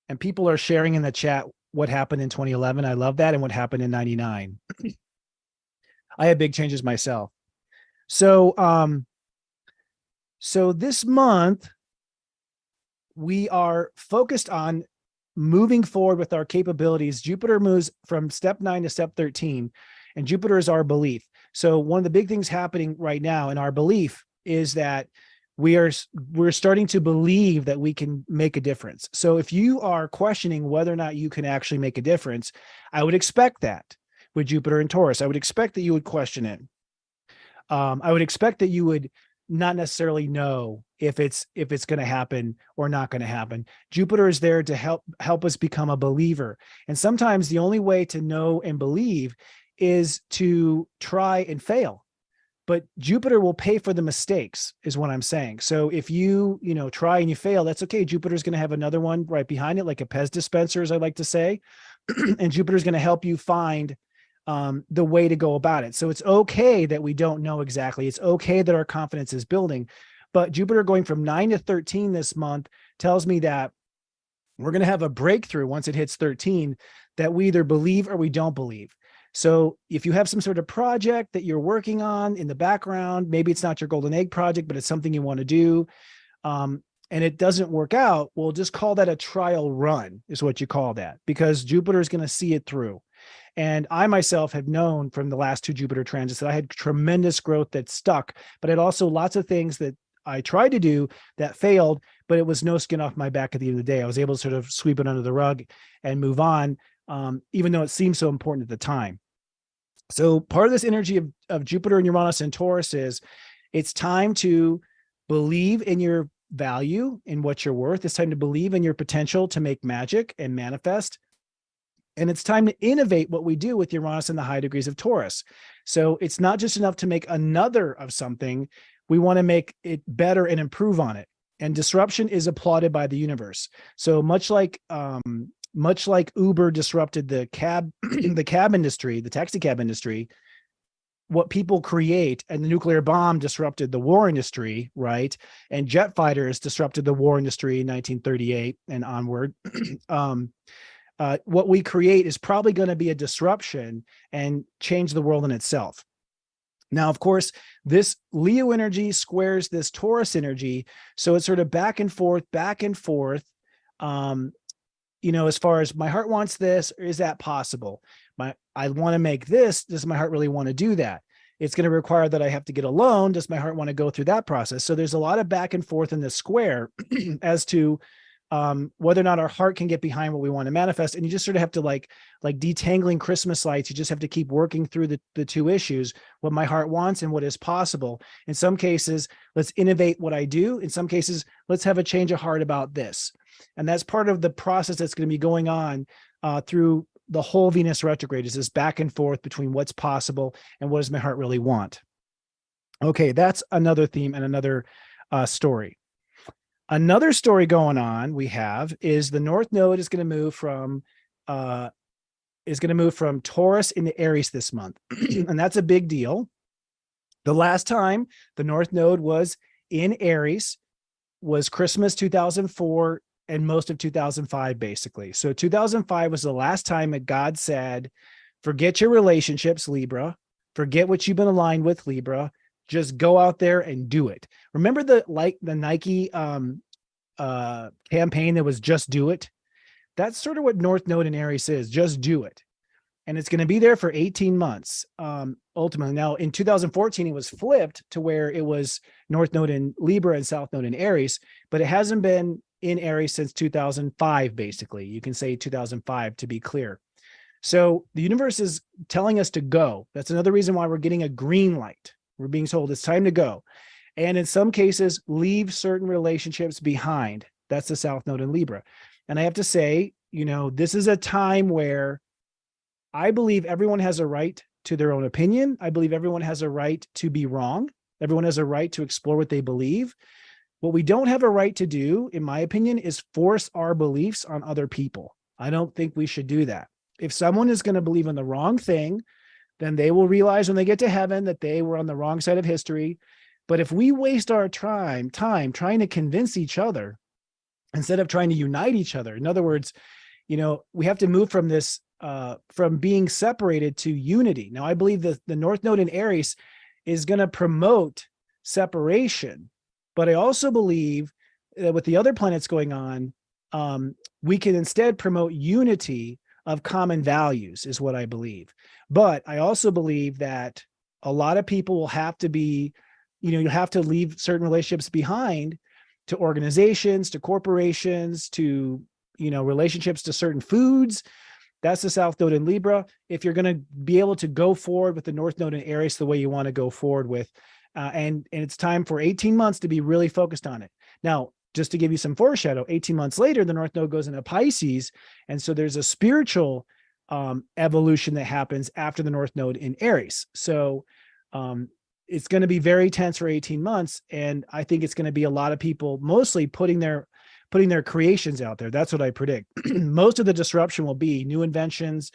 And people are sharing in the chat what happened in 2011. I love that. And what happened in 99. I had big changes myself. So this month, we are focused on moving forward with our capabilities. Jupiter moves from step 9 to step 13, and Jupiter is our belief. So one of the big things happening right now in our belief is that we're starting to believe that we can make a difference. So if you are questioning whether or not you can actually make a difference, I would expect that with Jupiter and Taurus. I would expect that you would question it. I would expect that you would not necessarily know if it's going to happen or not going to happen. Jupiter is there to help us become a believer. And sometimes the only way to know and believe is to try and fail. But Jupiter will pay for the mistakes, is what I'm saying. So if you try and you fail, that's okay. Jupiter's going to have another one right behind it, like a Pez dispenser, as I like to say. And Jupiter's going to help you find the way to go about it. So it's okay that we don't know exactly. It's okay that our confidence is building. But Jupiter going from 9 to 13 this month tells me that we're going to have a breakthrough once it hits 13 that we either believe or we don't believe. So if you have some sort of project that you're working on in the background, maybe it's not your golden egg project, but it's something you want to do, and it doesn't work out, well, just call that a trial run is what you call that, because Jupiter is going to see it through. And I myself have known from the last 2 Jupiter transits that I had tremendous growth that stuck, but I had also lots of things that I tried to do that failed, but it was no skin off my back at the end of the day. I was able to sort of sweep it under the rug and move on, even though it seemed so important at the time. So part of this energy of Jupiter and Uranus and Taurus is it's time to believe in your value, in what you're worth. It's time to believe in your potential to make magic and manifest. And it's time to innovate what we do with Uranus and the high degrees of Taurus. So it's not just enough to make another of something. We want to make it better and improve on it. And disruption is applauded by the universe. So much like Uber disrupted the cab industry, the taxi cab industry, what people create, and the nuclear bomb disrupted the war industry, right? And jet fighters disrupted the war industry in 1938 and onward. What we create is probably going to be a disruption and change the world in itself. Now, of course, this Leo energy squares this Taurus energy. So it's sort of back and forth, back and forth. As far as my heart wants this, or is that possible? I want to make this. Does my heart really want to do that? It's going to require that I have to get a loan. Does my heart want to go through that process? So there's a lot of back and forth in this square as to whether or not our heart can get behind what we want to manifest. And you just sort of have to like detangling Christmas lights. You just have to keep working through the two issues, what my heart wants and what is possible. In some cases, let's innovate what I do. In some cases, let's have a change of heart about this. And that's part of the process that's going to be going on through the whole Venus retrograde, is this back and forth between what's possible and what does my heart really want. Okay, that's another theme and another story. Another story going on we have is the North Node is going to move from Taurus into Aries this month. And that's a big deal. The last time the North Node was in Aries was Christmas 2004 and most of 2005, basically. So 2005 was the last time that God said, forget your relationships, Libra. Forget what you've been aligned with, Libra. Just go out there and do it. Remember the Nike campaign that was just do it? That's sort of what North Node in Aries is, just do it. And it's going to be there for 18 months. Ultimately, now in 2014, it was flipped to where it was North Node in Libra and South Node in Aries, but it hasn't been in Aries since 2005, basically. You can say 2005 to be clear. So the universe is telling us to go. That's another reason why we're getting a green light. We're being told it's time to go. And in some cases, leave certain relationships behind. That's the South Node in Libra. And I have to say, this is a time where I believe everyone has a right to their own opinion. I believe everyone has a right to be wrong. Everyone has a right to explore what they believe. What we don't have a right to do, in my opinion, is force our beliefs on other people. I don't think we should do that. If someone is going to believe in the wrong thing, then they will realize when they get to heaven that they were on the wrong side of history. But if we waste our time trying to convince each other instead of trying to unite each other, in other words, we have to move from this, from being separated to unity. Now, I believe that the North Node in Aries is going to promote separation. But I also believe that with the other planets going on, we can instead promote unity of common values, is what I believe. But I also believe that a lot of people will have to be, you have to leave certain relationships behind to organizations, to corporations, to, relationships to certain foods. That's the South Node in Libra. If you're going to be able to go forward with the North Node in Aries the way you want to go forward with, and it's time for 18 months to be really focused on it. Now, just to give you some foreshadow, 18 months later, the North Node goes into Pisces. And so there's a spiritual evolution that happens after the North Node in Aries. So it's going to be very tense for 18 months. And I think it's going to be a lot of people mostly putting their creations out there. That's what I predict. Most of the disruption will be new inventions,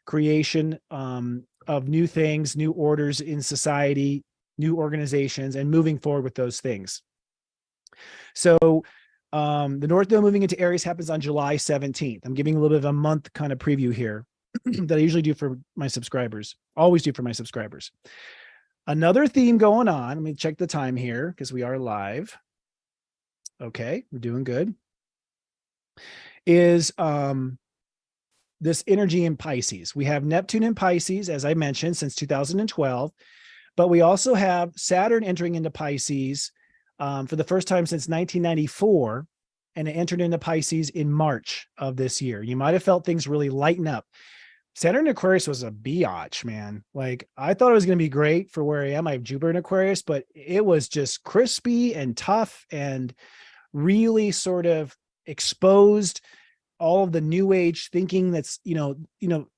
creation of new things, new orders in society, new organizations, and moving forward with those things. So the North Node moving into Aries happens on July 17th. I'm giving a little bit of a month kind of preview here that I usually do for my subscribers, always do for my subscribers. Another theme going on, let me check the time here because we are live. Okay, we're doing good. Is this energy in Pisces. We have Neptune in Pisces, as I mentioned, since 2012. But we also have Saturn entering into Pisces for the first time since 1994, and it entered into Pisces in March of this year. You might have felt things really lighten up. Saturn in Aquarius was a biatch, man. Like, I thought it was going to be great for where I am. I have Jupiter in Aquarius, but it was just crispy and tough and really sort of exposed all of the new age thinking that's,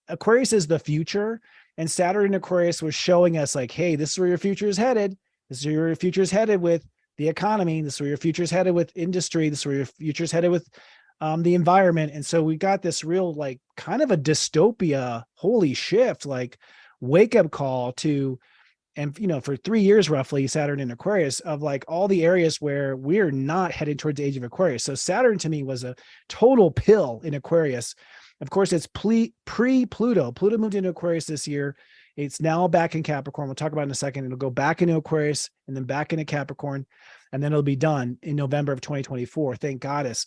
Aquarius is the future. And Saturn in Aquarius was showing us like, hey, this is where your future is headed. This is where your future is headed with the economy. This is where your future is headed with industry. This is where your future is headed with the environment. And so we got this real, like, kind of a dystopia, holy shift, like wake up call to and for 3 years roughly, Saturn in Aquarius, of like all the areas where we're not headed towards the age of Aquarius. So Saturn to me was a total pill in Aquarius. Of course, it's pre-Pluto. Pluto moved into Aquarius this year. It's now back in Capricorn. We'll talk about it in a second. It'll go back into Aquarius and then back into Capricorn, and then it'll be done in November of 2024. Thank goddess.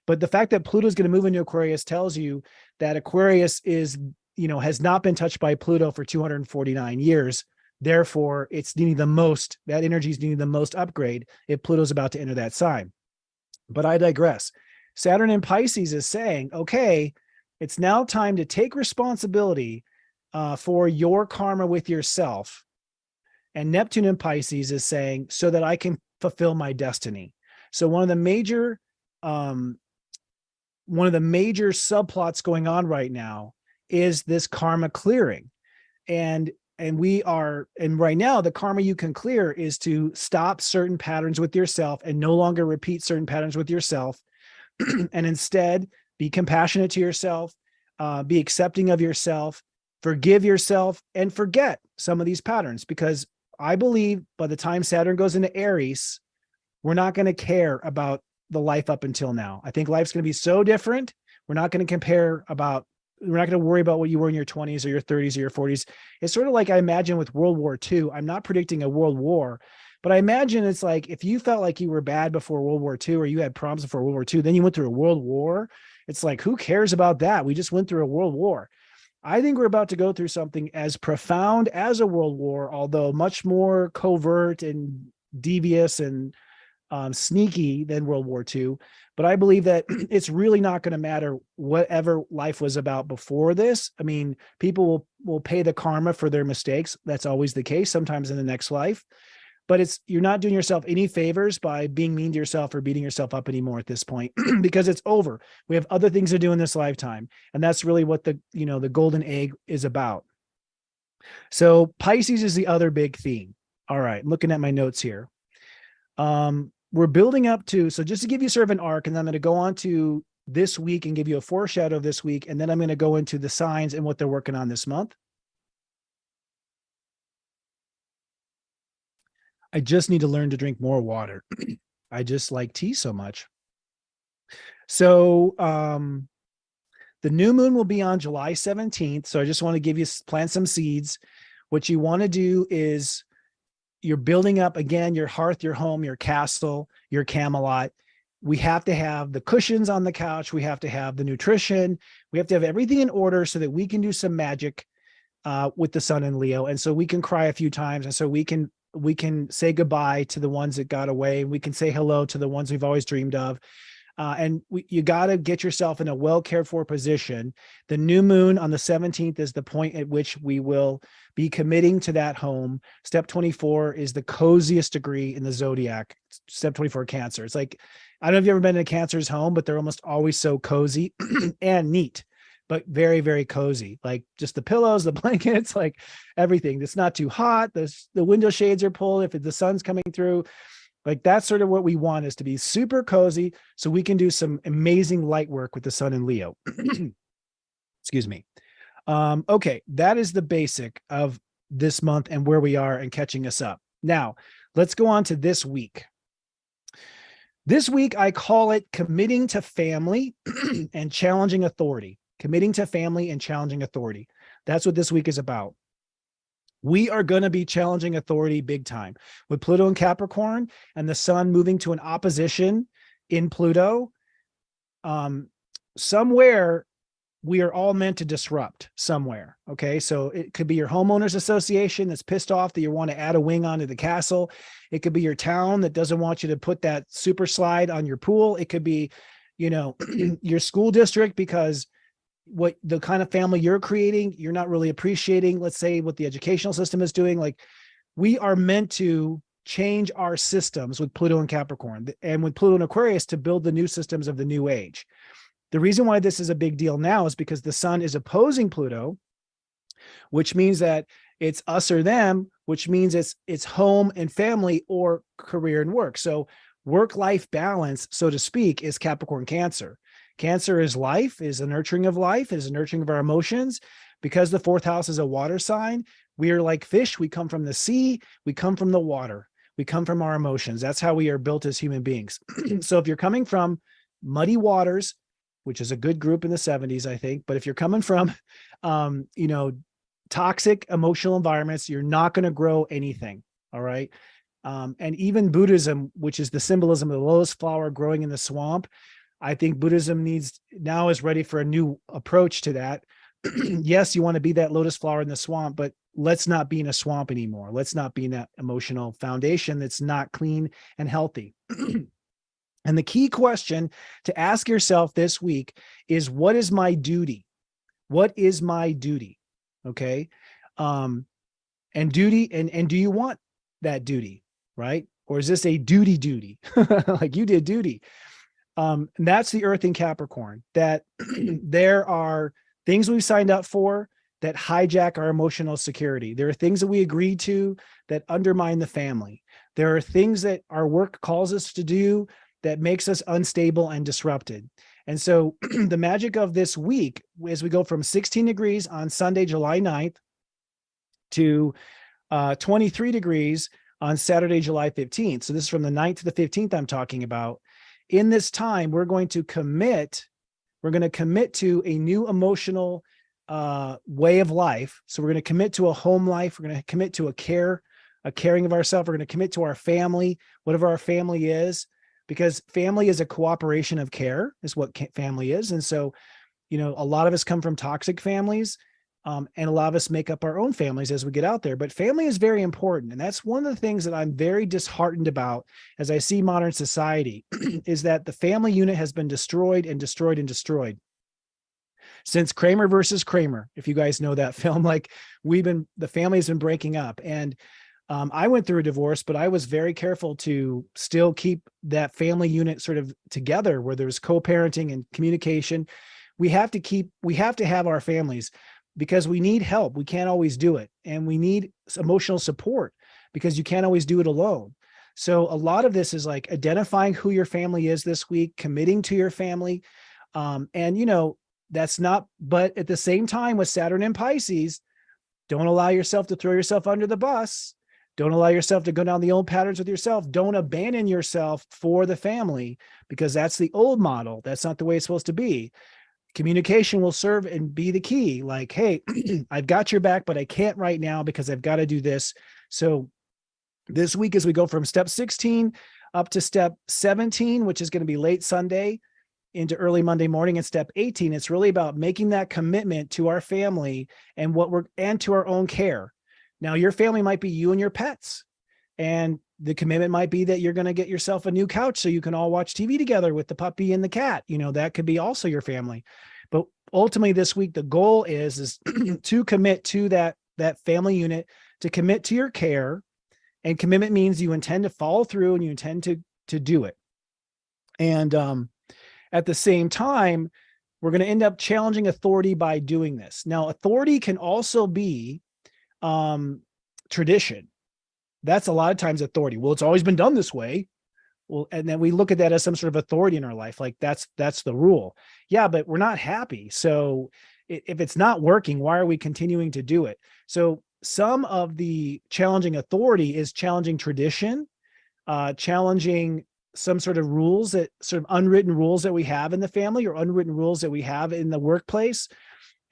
But the fact that Pluto is going to move into Aquarius tells you that Aquarius is, has not been touched by Pluto for 249 years. Therefore, it's needing the most, that energy is needing the most upgrade if Pluto's about to enter that sign. But I digress. Saturn in Pisces is saying, okay, it's now time to take responsibility for your karma with yourself. And Neptune in Pisces is saying, so that I can fulfill my destiny. So one of the major subplots going on right now is this karma clearing. And right now, the karma you can clear is to stop certain patterns with yourself and no longer repeat certain patterns with yourself. And instead be compassionate to yourself, be accepting of yourself, forgive yourself, and forget some of these patterns. Because I believe by the time Saturn goes into Aries, we're not going to care about the life up until now. I think life's going to be so different. We're not going to worry about what you were in your 20s or your 30s or your 40s. It's sort of like I imagine with World War II. I'm not predicting a world war, but I imagine it's like if you felt like you were bad before World War II or you had problems before World War II, then you went through a world war. It's like, who cares about that? We just went through a world war. I think we're about to go through something as profound as a world war, although much more covert and devious and sneaky than World War II. But I believe that it's really not going to matter whatever life was about before this. I mean, people will pay the karma for their mistakes. That's always the case, sometimes in the next life. But you're not doing yourself any favors by being mean to yourself or beating yourself up anymore at this point, because it's over. We have other things to do in this lifetime. And that's really what the golden egg is about. So Pisces is the other big theme. All right, looking at my notes here. We're building up to, so just to give you sort of an arc, and then I'm going to go on to this week and give you a foreshadow of this week. And then I'm going to go into the signs and what they're working on this month. I just need to learn to drink more water. I just like tea so much. So the new moon will be on July 17th. So I just want to plant some seeds. What you want to do is you're building up, again, your hearth, your home, your castle, your Camelot. We have to have the cushions on the couch. We have to have the nutrition. We have to have everything in order so that we can do some magic with the sun in Leo. And so we can cry a few times. And so we can say goodbye to the ones that got away. We can say hello to the ones we've always dreamed of. You got to get yourself in a well cared for position. The new moon on the 17th is the point at which we will be committing to that home. Step 24 is the coziest degree in the zodiac. Step 24, Cancer. It's like, I don't know if you've ever been in a Cancer's home, but they're almost always so cozy and neat, but very, very cozy. Like just the pillows, the blankets, like everything. It's not too hot. The window shades are pulled if the sun's coming through. Like that's sort of what we want, is to be super cozy so we can do some amazing light work with the sun in Leo. Excuse me. Okay, that is the basic of this month and where we are and catching us up. Now, let's go on to this week. This week, I call it committing to family and challenging authority. Committing to family and challenging authority. That's what this week is about. We are going to be challenging authority big time with Pluto and Capricorn and the sun moving to an opposition in Pluto. Somewhere we are all meant to disrupt somewhere. Okay. So it could be your homeowners association that's pissed off that you want to add a wing onto the castle. It could be your town that doesn't want you to put that super slide on your pool. It could be, your school district, because what the kind of family you're creating, you're not really appreciating, let's say, what the educational system is doing. Like, we are meant to change our systems with Pluto and Capricorn and with Pluto and Aquarius to build the new systems of the new age. The reason why this is a big deal now is because the sun is opposing Pluto, which means that it's us or them, which means it's home and family or career and work. So work-life balance, so to speak, is Capricorn Cancer. Cancer is life, is a nurturing of life, is a nurturing of our emotions. Because the fourth house is a water sign, We are like fish. We come from the sea. We come from the water. We come from our emotions. That's how we are built as human beings. So if you're coming from muddy waters, which is a good group in the 70s, I think, but if you're coming from, toxic emotional environments, you're not going to grow anything. All right. And even Buddhism, which is the symbolism of the lotus flower growing in the swamp, I think Buddhism is ready for a new approach to that. Yes, you want to be that lotus flower in the swamp, but let's not be in a swamp anymore. Let's not be in that emotional foundation that's not clean and healthy. And the key question to ask yourself this week is, what is my duty? What is my duty? Okay. And duty, and do you want that duty, right? Or is this a duty, like you did duty? And that's the Earth in Capricorn, that there are things we've signed up for that hijack our emotional security. There are things that we agreed to that undermine the family. There are things that our work calls us to do that makes us unstable and disrupted. And so the magic of this week, as we go from 16 degrees on Sunday, July 9th, to 23 degrees on Saturday, July 15th. So this is from the 9th to the 15th I'm talking about. In this time, we're going to commit to a new emotional way of life. So we're going to commit to a home life. We're going to commit to a caring of ourselves. We're going to commit to our family, whatever our family is, because family is a cooperation of care, is what family is. And so, a lot of us come from toxic families, and a lot of us make up our own families as we get out there. But family is very important. And that's one of the things that I'm very disheartened about as I see modern society, is that the family unit has been destroyed and destroyed and destroyed. Since Kramer versus Kramer, if you guys know that film, like the family has been breaking up. And I went through a divorce, but I was very careful to still keep that family unit sort of together, where there's co-parenting and communication. We have to have our families, because we need help. We can't always do it. And we need emotional support, because you can't always do it alone. So a lot of this is like identifying who your family is this week, committing to your family. That's not, but at the same time with Saturn and Pisces, don't allow yourself to throw yourself under the bus. Don't allow yourself to go down the old patterns with yourself. Don't abandon yourself for the family, because that's the old model. That's not the way it's supposed to be. Communication will serve and be the key. Like, hey, I've got your back, but I can't right now because I've got to do this. So this week, as we go from step 16 up to step 17, which is going to be late Sunday into early Monday morning, and step 18, it's really about making that commitment to our family and to our own care. Now, your family might be you and your pets, and the commitment might be that you're going to get yourself a new couch so you can all watch TV together with the puppy and the cat. That could be also your family. But ultimately this week, the goal is to commit to that family unit, to commit to your care. And commitment means you intend to follow through and you intend to do it. And at the same time, we're going to end up challenging authority by doing this. Now, authority can also be tradition. That's a lot of times authority. Well, it's always been done this way. Well, and then we look at that as some sort of authority in our life. Like that's the rule. Yeah, but we're not happy. So if it's not working, why are we continuing to do it? So some of the challenging authority is challenging tradition, challenging some sort of rules, that sort of unwritten rules that we have in the family or unwritten rules that we have in the workplace,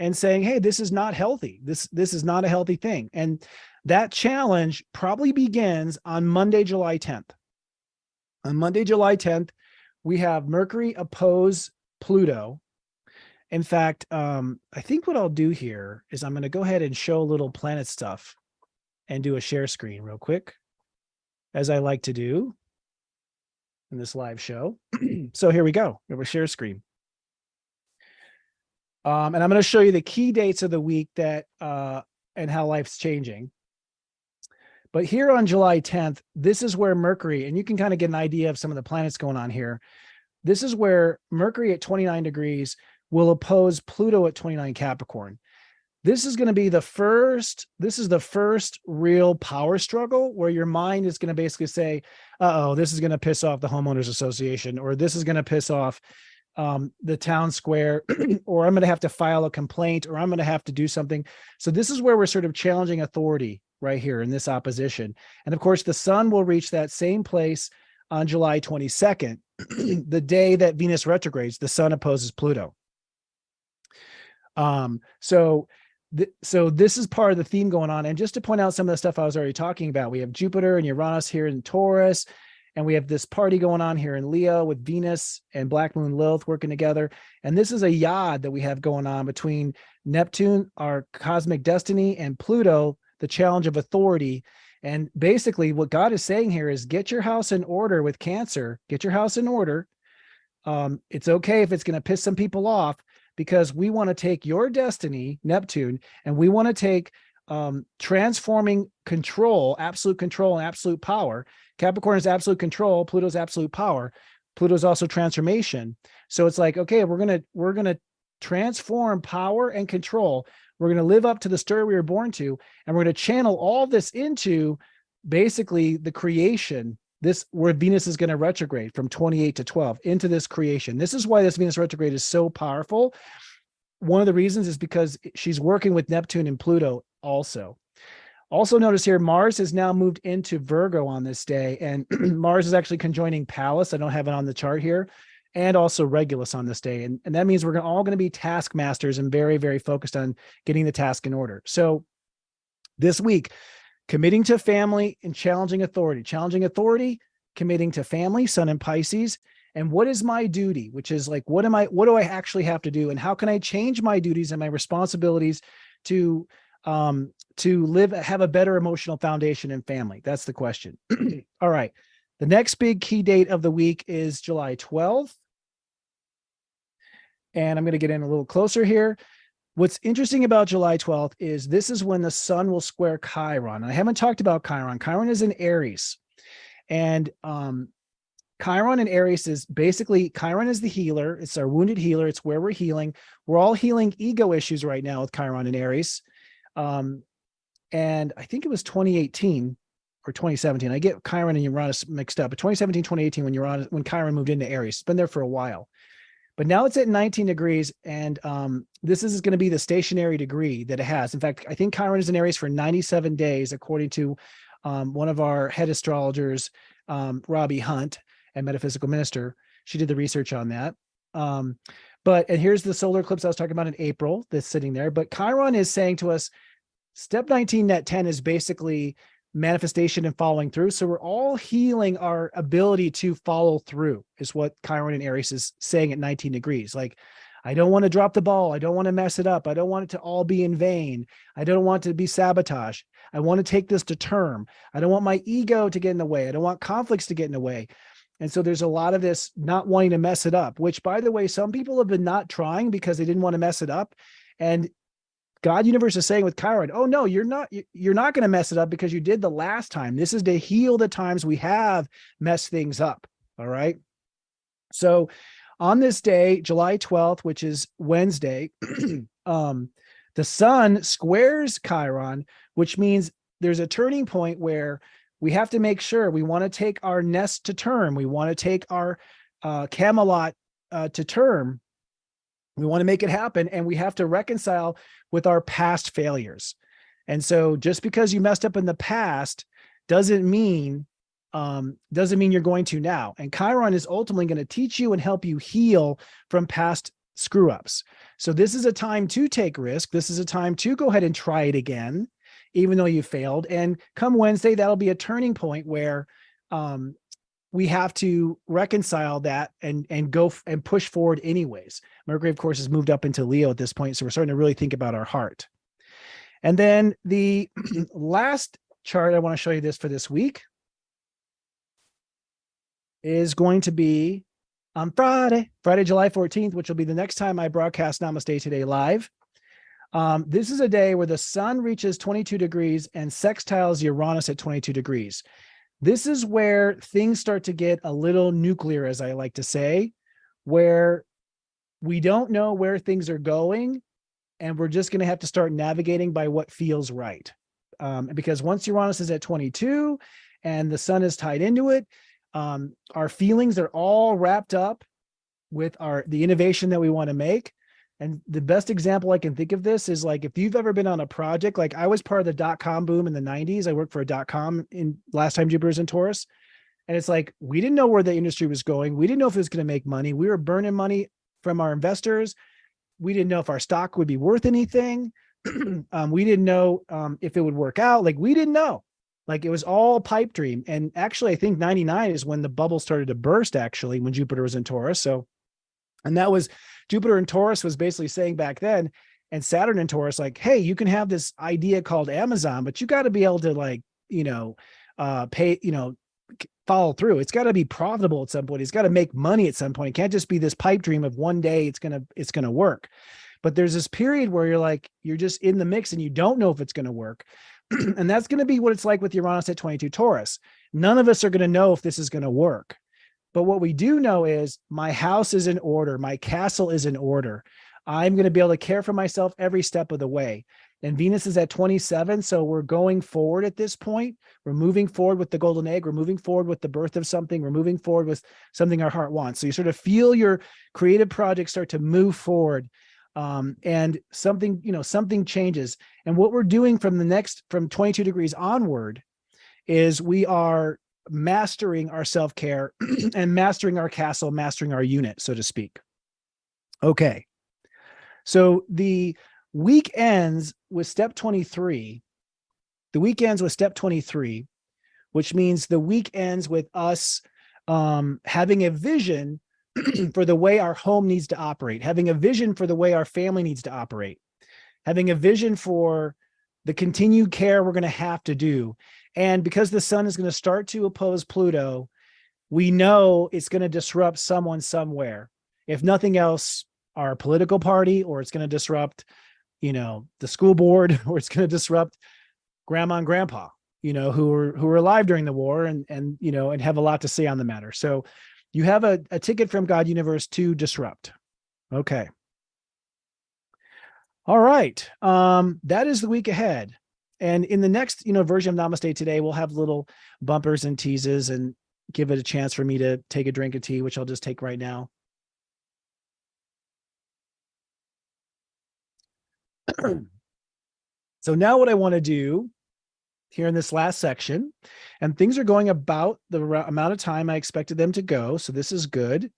and saying, hey, this is not healthy. This is not a healthy thing. And that challenge probably begins on Monday, July 10th. On Monday, July 10th, we have Mercury oppose Pluto. In fact, I think what I'll do here is I'm going to go ahead and show a little planet stuff and do a share screen real quick, as I like to do in this live show. So here we go. We have a share screen. And I'm going to show you the key dates of the week that and how life's changing. But here on July 10th, this is where Mercury, and you can kind of get an idea of some of the planets going on here. This is where Mercury at 29 degrees will oppose Pluto at 29 Capricorn. This is going to be the first real power struggle where your mind is going to basically say, this is going to piss off the homeowners association, or this is going to piss off the town square, or I'm going to have to file a complaint, or I'm going to have to do something. So this is where we're sort of challenging authority right here in this opposition. And of course, the sun will reach that same place on July 22nd, the day that Venus retrogrades. The sun opposes Pluto. So this is part of the theme going on. And just to point out some of the stuff I was already talking about, we have Jupiter and Uranus here in Taurus, and we have this party going on here in Leo with Venus and Black Moon Lilith working together. And this is a yod that we have going on between Neptune, our cosmic destiny, and Pluto, the challenge of authority. And basically what God is saying here is get your house in order with Cancer. Get your house in order. It's okay if it's going to piss some people off, because we want to take your destiny, Neptune, and we want to take transforming control, absolute control and absolute power. Capricorn is absolute control. Pluto's absolute power. Pluto's also transformation. So it's like, okay, we're going to transform power and control. We're going to live up to the story we were born to, and we're going to channel all this into basically the creation, this where Venus is going to retrograde from 28 to 12 into this creation. This is why this Venus retrograde is so powerful. One of the reasons is because she's working with Neptune and Pluto also. Also notice here, Mars has now moved into Virgo on this day, and Mars is actually conjoining Pallas. I don't have it on the chart here, and also Regulus on this day. And that means we're all going to be taskmasters and very, very focused on getting the task in order. So this week, committing to family and challenging authority, committing to family, Sun in Pisces. And what is my duty, which is like, what do I actually have to do? And how can I change my duties and my responsibilities to have a better emotional foundation in family? That's the question. All right. The next big key date of the week is July 12th. And I'm going to get in a little closer here. What's interesting about July 12th is this is when the sun will square Chiron. And I haven't talked about Chiron. Chiron is in Aries. And Chiron in Aries is basically, Chiron is the healer. It's our wounded healer. It's where we're healing. We're all healing ego issues right now with Chiron in Aries. And I think it was 2018 or 2017. I get Chiron and Uranus mixed up, but 2017, 2018, when Chiron moved into Aries. It's been there for a while. But now it's at 19 degrees, and this is going to be the stationary degree that it has. In fact, I think Chiron is in Aries for 97 days, according to one of our head astrologers, Robbie Hunt, and Metaphysical Minister. She did the research on that. And here's the solar eclipse I was talking about in April that's sitting there. But Chiron is saying to us, step 19, net 10 is basically manifestation and following through. So we're all healing our ability to follow through, is what Chiron in Aries is saying at 19 degrees. Like, I don't want to drop the ball. I don't want to mess it up. I don't want it to all be in vain. I don't want to be sabotage. I want to take this to term. I don't want my ego to get in the way. I don't want conflicts to get in the way. And so there's a lot of this not wanting to mess it up, which, by the way, some people have been not trying because they didn't want to mess it up. And God universe is saying with Chiron, oh no, you're not going to mess it up because you did the last time. This is to heal the times we have messed things up. All right. So on this day, July 12th, which is Wednesday, the sun squares Chiron, which means there's a turning point where we have to make sure we want to take our nest to term. We want to take our Camelot to term. We want to make it happen, and we have to reconcile with our past failures. And so just because you messed up in the past doesn't mean you're going to now. And Chiron is ultimately going to teach you and help you heal from past screw ups. So this is a time to take risk. This is a time to go ahead and try it again, even though you failed. And come Wednesday, that'll be a turning point where we have to reconcile that and go and push forward anyways. Mercury, of course, has moved up into Leo at this point. So we're starting to really think about our heart. And then the last chart I want to show you this for this week is going to be on Friday, July 14th, which will be the next time I broadcast Namaste Today live. This is a day where the sun reaches 22 degrees and sextiles Uranus at 22 degrees. This is where things start to get a little nuclear, as I like to say, where we don't know where things are going, and we're just going to have to start navigating by what feels right. Because once Uranus is at 22 and the sun is tied into it, our feelings are all wrapped up with the innovation that we want to make. And the best example I can think of this is like, if you've ever been on a project, like I was part of the dot-com boom in the 90s. I worked for a dot-com in last time Jupiter's in Taurus. And it's like, we didn't know where the industry was going. We didn't know if it was going to make money. We were burning money from our investors. We didn't know if our stock would be worth anything. We didn't know if it would work out. Like, we didn't know. Like, it was all pipe dream. And actually, I think 99 is when the bubble started to burst, actually, when Jupiter was in Taurus. So, and that was Jupiter in Taurus was basically saying back then, and Saturn in Taurus, like, hey, you can have this idea called Amazon, but you got to be able to, like, pay, follow through. It's got to be profitable at some point. It's got to make money at some point. It can't just be this pipe dream of one day it's going to work. But there's this period where you're like, you're just in the mix and you don't know if it's going to work. And that's going to be what it's like with Uranus at 22 Taurus. None of us are going to know if this is going to work. But what we do know is my house is in order. My castle is in order. I'm going to be able to care for myself every step of the way. And Venus is at 27. So we're going forward at this point. We're moving forward with the golden egg. We're moving forward with the birth of something. We're moving forward with something our heart wants. So you sort of feel your creative project start to move forward. And something changes. And what we're doing from 22 degrees onward is we are mastering our self-care and mastering our castle, mastering our unit, so to speak. Okay. So the week ends with step 23. The week ends with step 23, which means the week ends with us having a vision for the way our home needs to operate, having a vision for the way our family needs to operate, having a vision for the continued care we're going to have to do. And because the sun is going to start to oppose Pluto, we know it's going to disrupt someone somewhere. If nothing else, our political party, or it's going to disrupt, the school board, or it's going to disrupt grandma and grandpa, who were alive during the war and have a lot to say on the matter. So you have a ticket from God Universe to disrupt. Okay. All right. That is the week ahead. And in the next, version of Namaste Today, we'll have little bumpers and teases and give it a chance for me to take a drink of tea, which I'll just take right now. So now what I want to do here in this last section, and things are going about the amount of time I expected them to go. So this is good.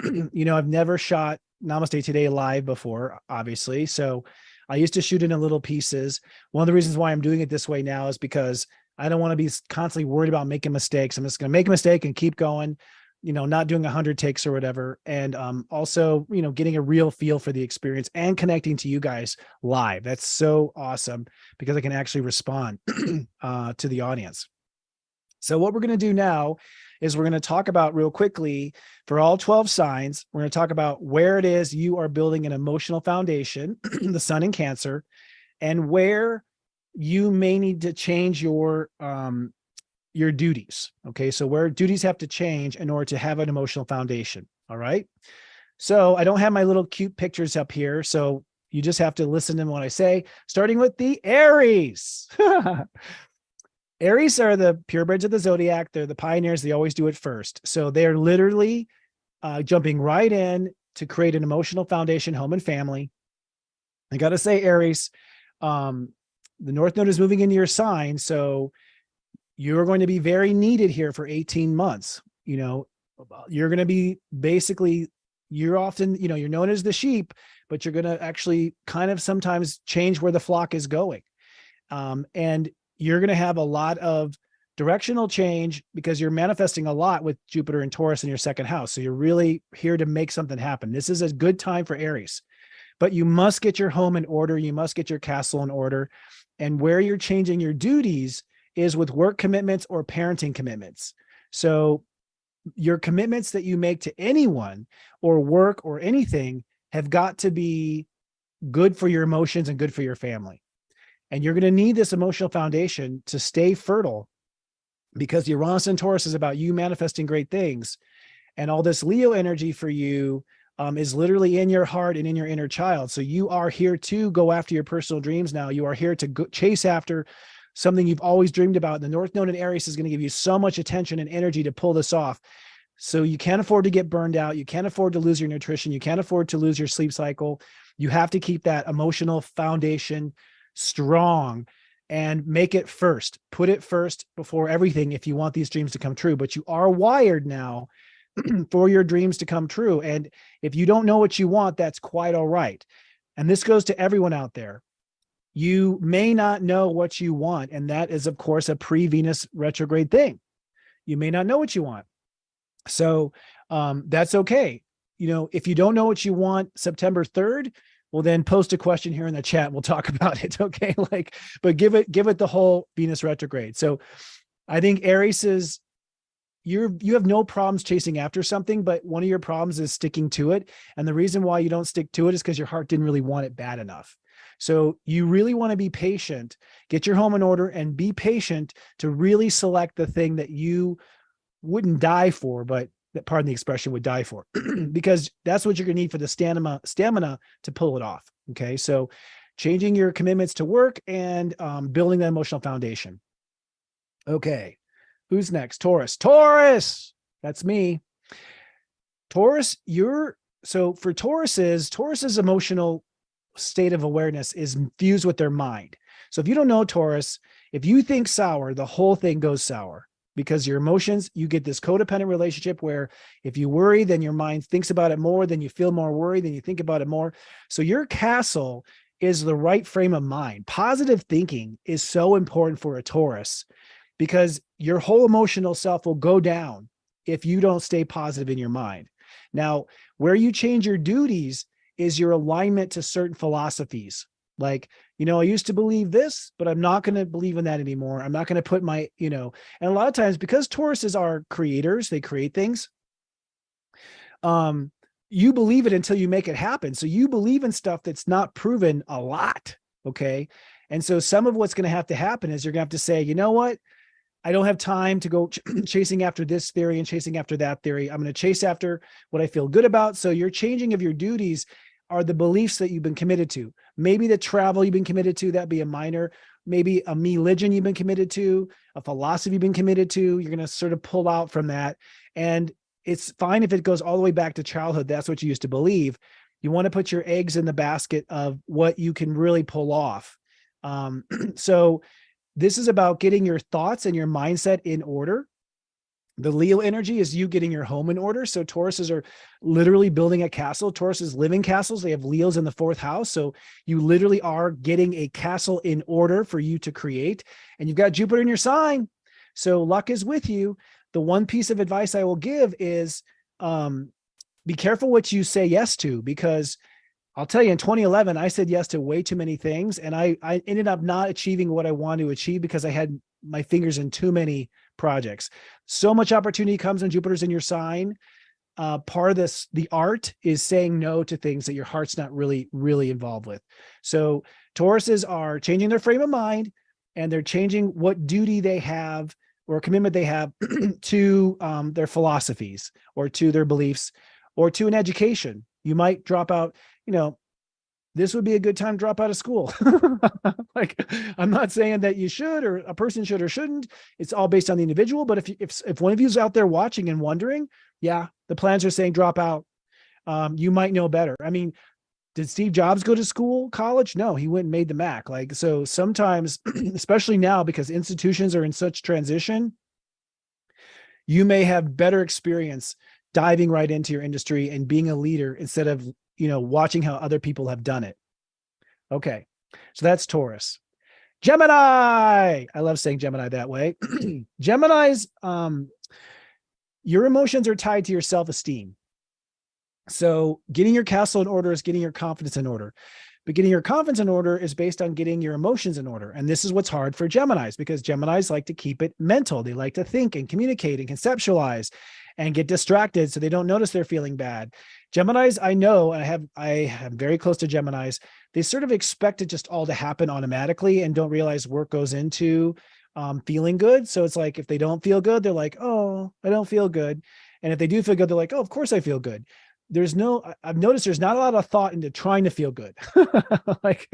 I've never shot Namaste Today live before, obviously. So I used to shoot it in little pieces. One of the reasons why I'm doing it this way now is because I don't want to be constantly worried about making mistakes. I'm just going to make a mistake and keep going, not doing 100 takes or whatever. And also, getting a real feel for the experience and connecting to you guys live. That's so awesome because I can actually respond to the audience. So what we're going to do now is we're going to talk about real quickly for all 12 signs. We're going to talk about where it is you are building an emotional foundation, the sun in Cancer, and where you may need to change your duties. Okay. So where duties have to change in order to have an emotional foundation. All right. So I don't have my little cute pictures up here. So you just have to listen to what I say, starting with the Aries. Aries are the purebreds of the zodiac. They're the pioneers. They always do it first. So they're literally jumping right in to create an emotional foundation, home and family. I got to say, Aries, the North Node is moving into your sign. So you're going to be very needed here for 18 months. You're going to be basically, you're often, you're known as the sheep, but you're going to actually kind of sometimes change where the flock is going. And you're going to have a lot of directional change because you're manifesting a lot with Jupiter and Taurus in your second house. So you're really here to make something happen. This is a good time for Aries, but you must get your home in order. You must get your castle in order. And where you're changing your duties is with work commitments or parenting commitments. So your commitments that you make to anyone or work or anything have got to be good for your emotions and good for your family. And you're going to need this emotional foundation to stay fertile because Uranus and Taurus is about you manifesting great things. And all this Leo energy for you is literally in your heart and in your inner child. So you are here to go after your personal dreams now. You are here to chase after something you've always dreamed about. The North Node in Aries is going to give you so much attention and energy to pull this off. So you can't afford to get burned out. You can't afford to lose your nutrition. You can't afford to lose your sleep cycle. You have to keep that emotional foundation strong and make it first. Put it first before everything if you want these dreams to come true. But you are wired now for your dreams to come true. And if you don't know what you want, that's quite all right. And this goes to everyone out there. You may not know what you want. And that is, of course, a pre-Venus retrograde thing. You may not know what you want. So that's okay. You know, if you don't know what you want September 3rd, well, then post a question here in the chat. We'll talk about it. Okay. But give it the whole Venus retrograde. So I think Aries is, you have no problems chasing after something, but one of your problems is sticking to it. And the reason why you don't stick to it is because your heart didn't really want it bad enough. So you really want to be patient, get your home in order and be patient to really select the thing that you wouldn't die for, but that, pardon the expression, would die for, because that's what you're going to need for the stamina to pull it off. Okay. So changing your commitments to work and building that emotional foundation. Okay. Who's next? Taurus. That's me. Taurus, so for Taurus's emotional state of awareness is fused with their mind. So if you don't know Taurus, if you think sour, the whole thing goes sour. Because your emotions, you get this codependent relationship where if you worry, then your mind thinks about it more, then you feel more worried, then you think about it more. So your castle is the right frame of mind. Positive thinking is so important for a Taurus because your whole emotional self will go down if you don't stay positive in your mind. Now, where you change your duties is your alignment to certain philosophies. Like, you know, I used to believe this, but I'm not going to believe in that anymore. I'm not going to put my, you know, and a lot of times because Tauruses are creators, they create things. You believe it until you make it happen. So you believe in stuff that's not proven a lot. Okay. And so some of what's going to happen is you're going to have to say, you know what? I don't have time to go chasing after this theory and chasing after that theory. I'm going to chase after what I feel good about. So your changing of your duties are the beliefs that you've been committed to. Maybe the travel you've been committed to, that'd be a minor, maybe a religion you've been committed to, a philosophy you've been committed to. You're going to sort of pull out from that. And it's fine if it goes all the way back to childhood. That's what you used to believe. You want to put your eggs in the basket of what you can really pull off. So this is about getting your thoughts and your mindset in order. The Leo energy is you getting your home in order. So Tauruses are literally building a castle. Tauruses live in castles. They have Leos in the 4th house. So you literally are getting a castle in order for you to create. And you've got Jupiter in your sign. So luck is with you. The one piece of advice I will give is be careful what you say yes to, because I'll tell you, in 2011, I said yes to way too many things. And I ended up not achieving what I wanted to achieve because I had my fingers in too many projects. So much opportunity comes when Jupiter's in your sign. Part of this, the art is saying no to things that your heart's not really involved with. So Tauruses are changing their frame of mind, and they're changing what duty they have or commitment they have to their philosophies or to their beliefs or to an education. You might drop out, you know, this would be a good time to drop out of school. Like, I'm not saying that you should, or a person should or shouldn't. It's all based on the individual. But if one of you is out there watching and wondering, yeah, the plans are saying drop out. You might know better. I mean, did Steve Jobs go to college? No, he went and made the Mac. Like, so sometimes, especially now, because institutions are in such transition, you may have better experience diving right into your industry and being a leader instead of, you know, watching how other people have done it. Okay. So that's Taurus. Gemini. I love saying Gemini that way. Gemini's, your emotions are tied to your self-esteem. So getting your castle in order is getting your confidence in order. But getting your confidence in order is based on getting your emotions in order. And this is what's hard for Geminis, because Geminis like to keep it mental. They like to think and communicate and conceptualize and get distracted so they don't notice they're feeling bad. Geminis, I know, and I am very close to Geminis. They sort of expect it just all to happen automatically and don't realize work goes into feeling good. So it's like, if they don't feel good, they're like, oh, I don't feel good. And if they do feel good, they're like, oh, of course I feel good. I've noticed there's not a lot of thought into trying to feel good. Like,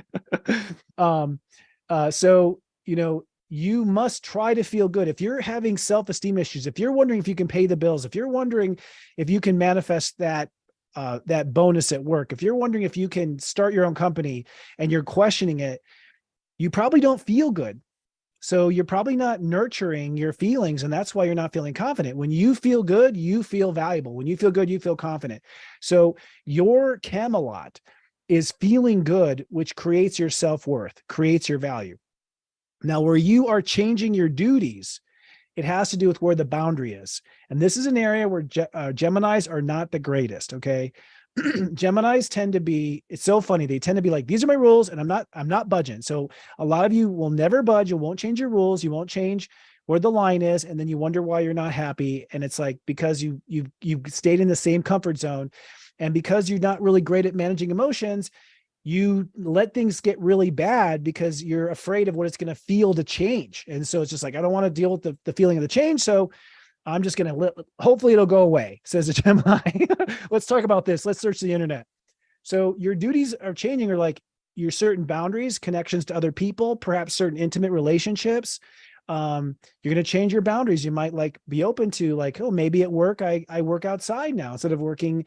so, you know, you must try to feel good. If you're having self-esteem issues, if you're wondering if you can pay the bills, if you're wondering if you can manifest that bonus at work, if you're wondering if you can start your own company and you're questioning it, you probably don't feel good. So you're probably not nurturing your feelings, and that's why you're not feeling confident. When you feel good, you feel valuable. When you feel good, you feel confident. So your Camelot is feeling good, which creates your self-worth, creates your value. Now, where you are changing your duties, it has to do with where the boundary is. And this is an area where Geminis are not the greatest, okay? Geminis tend to be, it's so funny. They tend to be like, these are my rules and I'm not budging. So a lot of you will never budge. You won't change your rules. You won't change where the line is. And then you wonder why you're not happy. And it's like, because you've stayed in the same comfort zone. And because you're not really great at managing emotions, you let things get really bad because you're afraid of what it's going to feel to change. And so it's just like, I don't want to deal with the feeling of the change. So I'm just going to hopefully it'll go away, says a Gemini. Let's talk about this. Let's search the internet. So your duties are changing, or like your certain boundaries, connections to other people, perhaps certain intimate relationships. You're going to change your boundaries. You might like be open to like, oh, maybe at work, I work outside now instead of working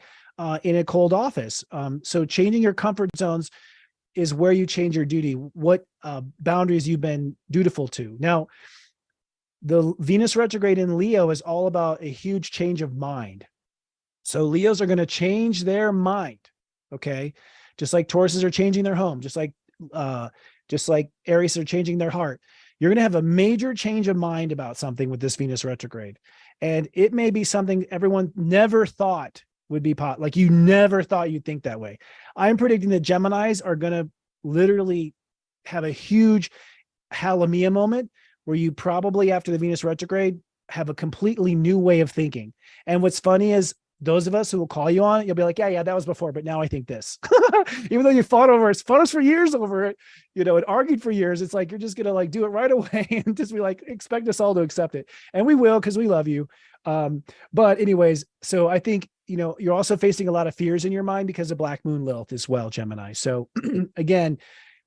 in a cold office. So changing your comfort zones is where you change your duty, what boundaries you've been dutiful to. Now, the Venus retrograde in Leo is all about a huge change of mind. So Leos are going to change their mind. Okay. Just like Tauruses are changing their home, just like Aries are changing their heart. You're going to have a major change of mind about something with this Venus retrograde. And it may be something everyone never thought would be like you never thought you'd think that way. I'm predicting that Geminis are going to literally have a huge Halamia moment where you probably after the Venus retrograde have a completely new way of thinking. And what's funny is those of us who will call you on it, you'll be like, yeah, that was before, but now I think this. Even though you fought us for years over it, and argued for years, it's like, you're just going to like do it right away and just be like, expect us all to accept it. And we will, because we love you. But anyways, so I think, you're also facing a lot of fears in your mind because of Black Moon Lilith as well, Gemini. So again,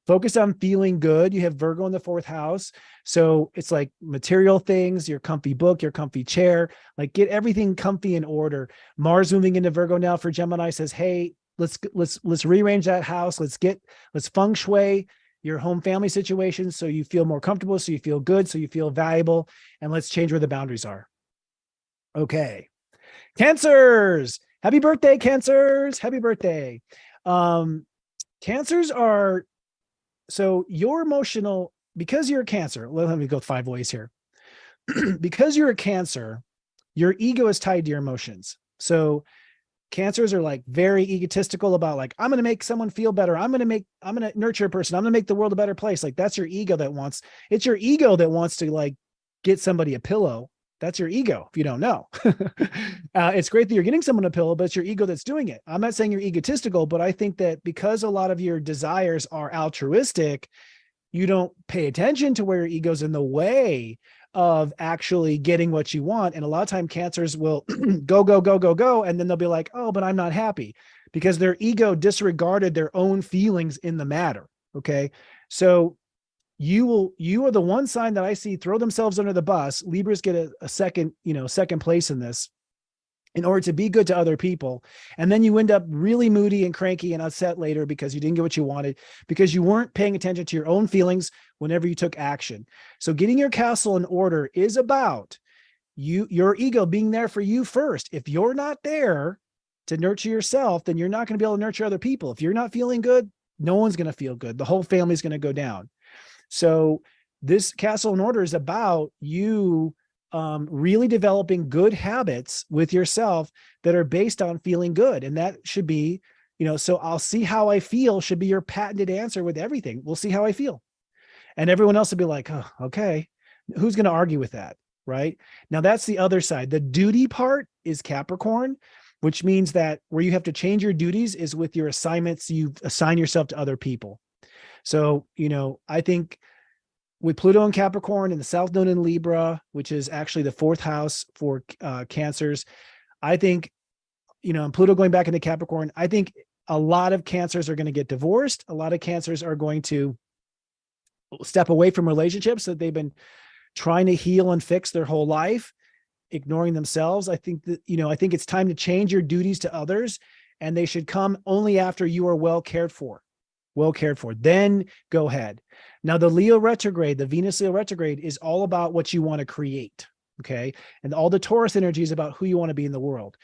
focus on feeling good. You have Virgo in the 4th house. So it's like material things, your comfy book, your comfy chair, like get everything comfy in order. Mars moving into Virgo now for Gemini says, hey, let's rearrange that house. Let's feng shui your home family situation so you feel more comfortable, so you feel good, so you feel valuable, and let's change where the boundaries are. Okay. Cancers. Happy birthday, Cancers. Happy birthday. Cancers are, so your emotional, because you're a Cancer, let me go 5 ways here. Because you're a Cancer, your ego is tied to your emotions. So Cancers are like very egotistical about like, I'm going to make someone feel better. I'm going to nurture a person. I'm going to make the world a better place. Like that's your ego it's your ego that wants to like get somebody a pillow. That's your ego. If you don't know, it's great that you're getting someone a pillow, but it's your ego that's doing it. I'm not saying you're egotistical, but I think that because a lot of your desires are altruistic, you don't pay attention to where your ego's in the way of actually getting what you want. And a lot of time Cancers will go. And then they'll be like, oh, but I'm not happy because their ego disregarded their own feelings in the matter. Okay. So you are the one sign that I see throw themselves under the bus. Libras get a second place in this in order to be good to other people. And then you end up really moody and cranky and upset later because you didn't get what you wanted, because you weren't paying attention to your own feelings whenever you took action. So getting your castle in order is about your ego being there for you first. If you're not there to nurture yourself, then you're not going to be able to nurture other people. If you're not feeling good, no one's going to feel good. The whole family's going to go down. So this castle in order is about you really developing good habits with yourself that are based on feeling good. And that should be, so I'll see how I feel should be your patented answer with everything. We'll see how I feel. And everyone else will be like, oh, okay, who's going to argue with that? Right now, that's the other side. The duty part is Capricorn, which means that where you have to change your duties is with your assignments. You assign yourself to other people. So, I think with Pluto and Capricorn and the South Node in Libra, which is actually the 4th house for Cancers, I think, and Pluto going back into Capricorn, I think a lot of Cancers are going to get divorced. A lot of Cancers are going to step away from relationships that they've been trying to heal and fix their whole life, ignoring themselves. I think that, I think it's time to change your duties to others, and they should come only after you are well cared for. Then go ahead. Now, the Leo retrograde, the Venus Leo retrograde, is all about what you want to create. Okay. And all the Taurus energy is about who you want to be in the world.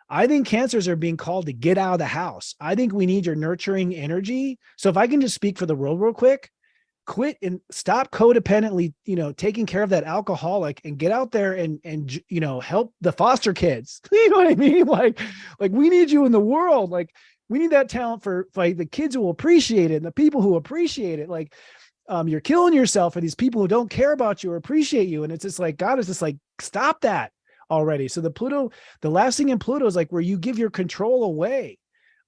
I think Cancers are being called to get out of the house. I think we need your nurturing energy. So if I can just speak for the world real quick, quit and stop codependently, taking care of that alcoholic, and get out there and help the foster kids. You know what I mean? Like we need you in the world. Like, we need that talent for like the kids who will appreciate it and the people who appreciate it. Like, you're killing yourself for these people who don't care about you or appreciate you. And it's just like, God is just like, stop that already. So the last thing in Pluto is like where you give your control away.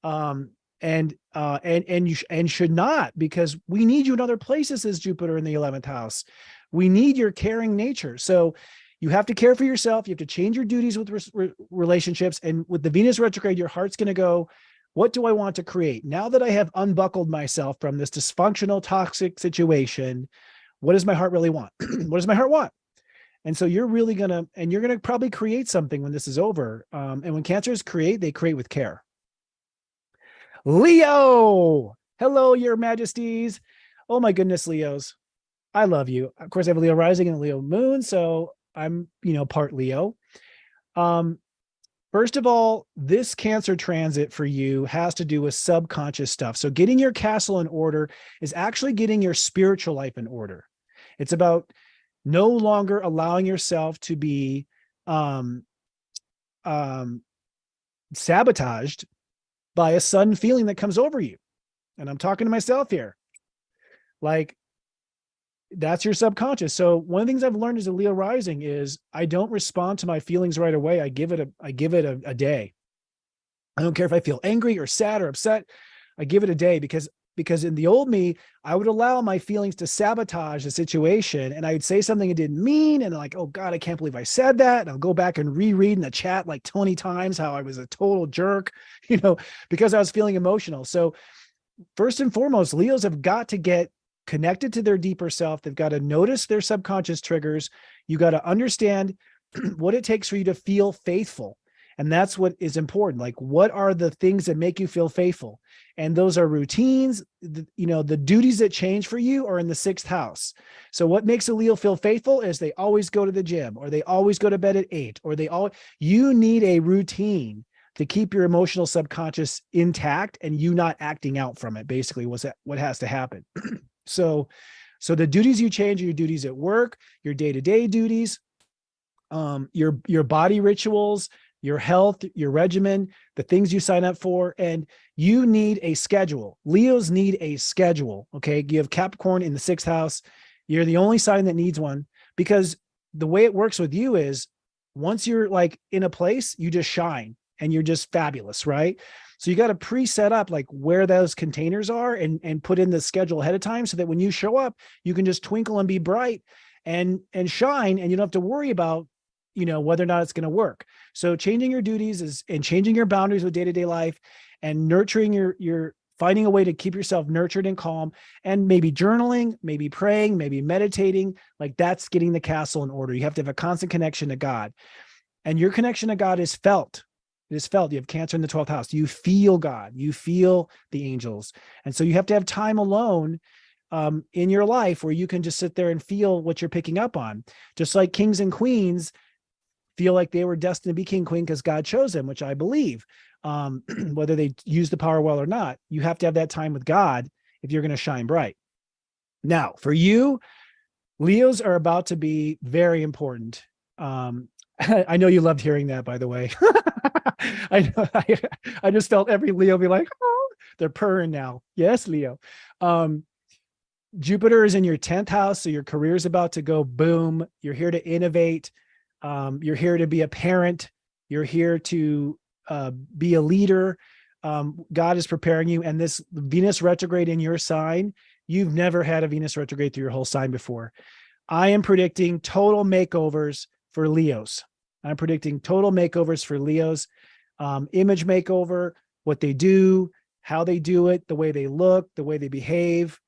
And you should not, because we need you in other places, as Jupiter in the 11th house. We need your caring nature. So you have to care for yourself. You have to change your duties with relationships. And with the Venus retrograde, your heart's going to go, what do I want to create? Now that I have unbuckled myself from this dysfunctional, toxic situation, what does my heart really want? What does my heart want? And so you're really going to probably create something when this is over. And when Cancers create, they create with care. Leo. Hello, your majesties. Oh my goodness, Leos. I love you. Of course, I have a Leo rising and a Leo moon, so I'm, part Leo. First of all, this Cancer transit for you has to do with subconscious stuff. So getting your castle in order is actually getting your spiritual life in order. It's about no longer allowing yourself to be sabotaged by a sudden feeling that comes over you. And I'm talking to myself here. Like, that's your subconscious. So one of the things I've learned as a Leo rising is I don't respond to my feelings right away. I give it a day. I don't care if I feel angry or sad or upset. I give it a day because in the old me, I would allow my feelings to sabotage the situation, and I would say something I didn't mean. And like, oh God, I can't believe I said that. And I'll go back and reread in the chat like 20 times how I was a total jerk, because I was feeling emotional. So first and foremost, Leos have got to get connected to their deeper self. They've got to notice their subconscious triggers. You got to understand what it takes for you to feel faithful. And that's what is important. Like, what are the things that make you feel faithful? And those are routines. The duties that change for you are in the 6th house. So what makes a Leo feel faithful is they always go to the gym, or they always go to bed at 8, or you need a routine to keep your emotional subconscious intact and you not acting out from it. Basically, what has to happen. So the duties you change are your duties at work, your day-to-day duties, your body rituals, your health, your regimen, the things you sign up for, and you need a schedule. Leos need a schedule. Okay. You have Capricorn in the 6th house. You're the only sign that needs one, because the way it works with you is once you're like in a place, you just shine and you're just fabulous. Right. So you got to pre-set up like where those containers are and put in the schedule ahead of time, so that when you show up, you can just twinkle and be bright and shine, and you don't have to worry about, whether or not it's going to work. So changing your duties and changing your boundaries with day-to-day life, and nurturing your finding a way to keep yourself nurtured and calm, and maybe journaling, maybe praying, maybe meditating, like that's getting the castle in order. You have to have a constant connection to God, and your connection to God is felt. It is felt. You have Cancer in the 12th house. You feel God, you feel the angels. And so you have to have time alone in your life where you can just sit there and feel what you're picking up on. Just like kings and queens feel like they were destined to be king, queen, because God chose them, which I believe, whether they use the power well or not. You have to have that time with God if you're going to shine bright. Now, for you, Leos are about to be very important. I know you loved hearing that, by the way. I just felt every Leo be like, oh, they're purring now. Yes, Leo. Jupiter is in your 10th house, so your career is about to go boom. You're here to innovate. You're here to be a parent. You're here to be a leader. God is preparing you. And this Venus retrograde in your sign, you've never had a Venus retrograde through your whole sign before. I am predicting total makeovers for Leos. I'm predicting total makeovers for Leos. Image makeover, what they do, how they do it, the way they look, the way they behave.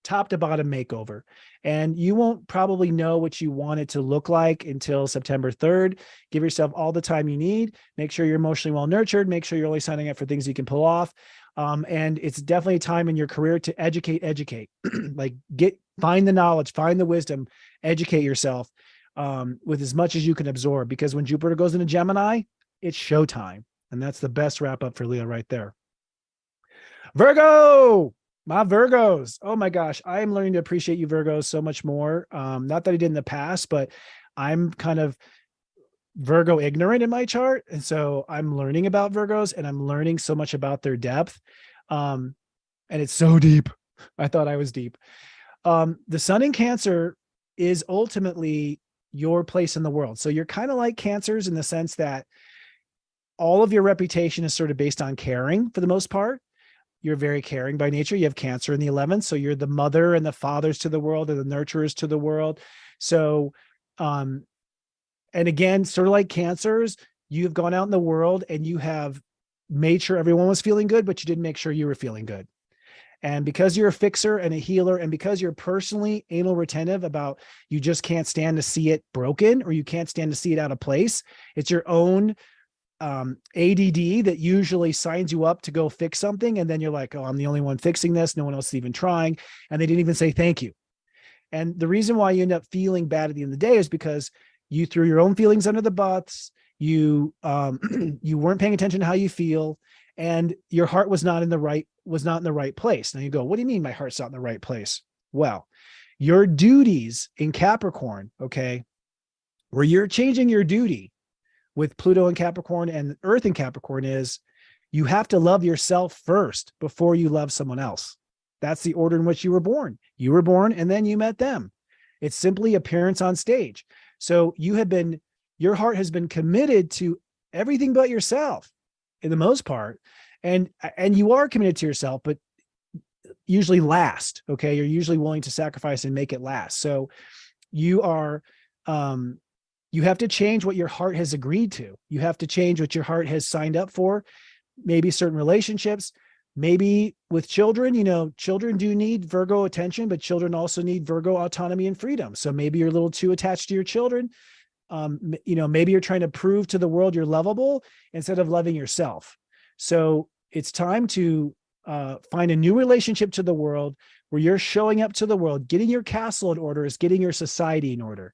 top to bottom makeover. And you won't probably know what you want it to look like until September 3rd. Give yourself all the time you need. Make sure you're emotionally well nurtured. Make sure you're only signing up for things you can pull off. And it's definitely a time in your career to educate, like find the knowledge, find the wisdom, educate yourself with as much as you can absorb, because when Jupiter goes into Gemini, it's showtime. And that's the best wrap up for Leo right there. Virgo, my Virgos. Oh my gosh. I am learning to appreciate you Virgos so much more. Not that I did in the past, but I'm kind of Virgo ignorant in my chart. And so I'm learning about Virgos, and I'm learning so much about their depth. And it's so deep. I thought I was deep. The sun in Cancer is ultimately your place in the world. So you're kind of like Cancers in the sense that all of your reputation is sort of based on caring for the most part. You're very caring by nature. You have Cancer in the 11th. So you're the mother and the fathers to the world, or the nurturers to the world. So, and again, sort of like Cancers, you've gone out in the world and you have made sure everyone was feeling good, but you didn't make sure you were feeling good. And because you're a fixer and a healer, and because you're personally anal retentive about, you just can't stand to see it broken, or you can't stand to see it out of place. It's your own ADD that usually signs you up to go fix something. And then you're like, oh, I'm the only one fixing this. No one else is even trying. And they didn't even say thank you. And the reason why you end up feeling bad at the end of the day is because you threw your own feelings under the bus. You, you weren't paying attention to how you feel, and your heart was not in the right place. Now you go, what do you mean my heart's not in the right place? Well, your duties in Capricorn, okay, where you're changing your duty with Pluto in Capricorn and Earth in Capricorn, is you have to love yourself first before you love someone else. That's the order in which you were born. You were born and then you met them. It's simply appearance on stage. So your heart has been committed to everything but yourself in the most part. And you are committed to yourself, but usually last, okay? You're usually willing to sacrifice and make it last. So you are, you have to change what your heart has agreed to. You have to change what your heart has signed up for. Maybe certain relationships, maybe with children, children do need Virgo attention, but children also need Virgo autonomy and freedom. So maybe you're a little too attached to your children. Maybe you're trying to prove to the world you're lovable instead of loving yourself. So it's time to find a new relationship to the world where you're showing up to the world. Getting your castle in order is getting your society in order.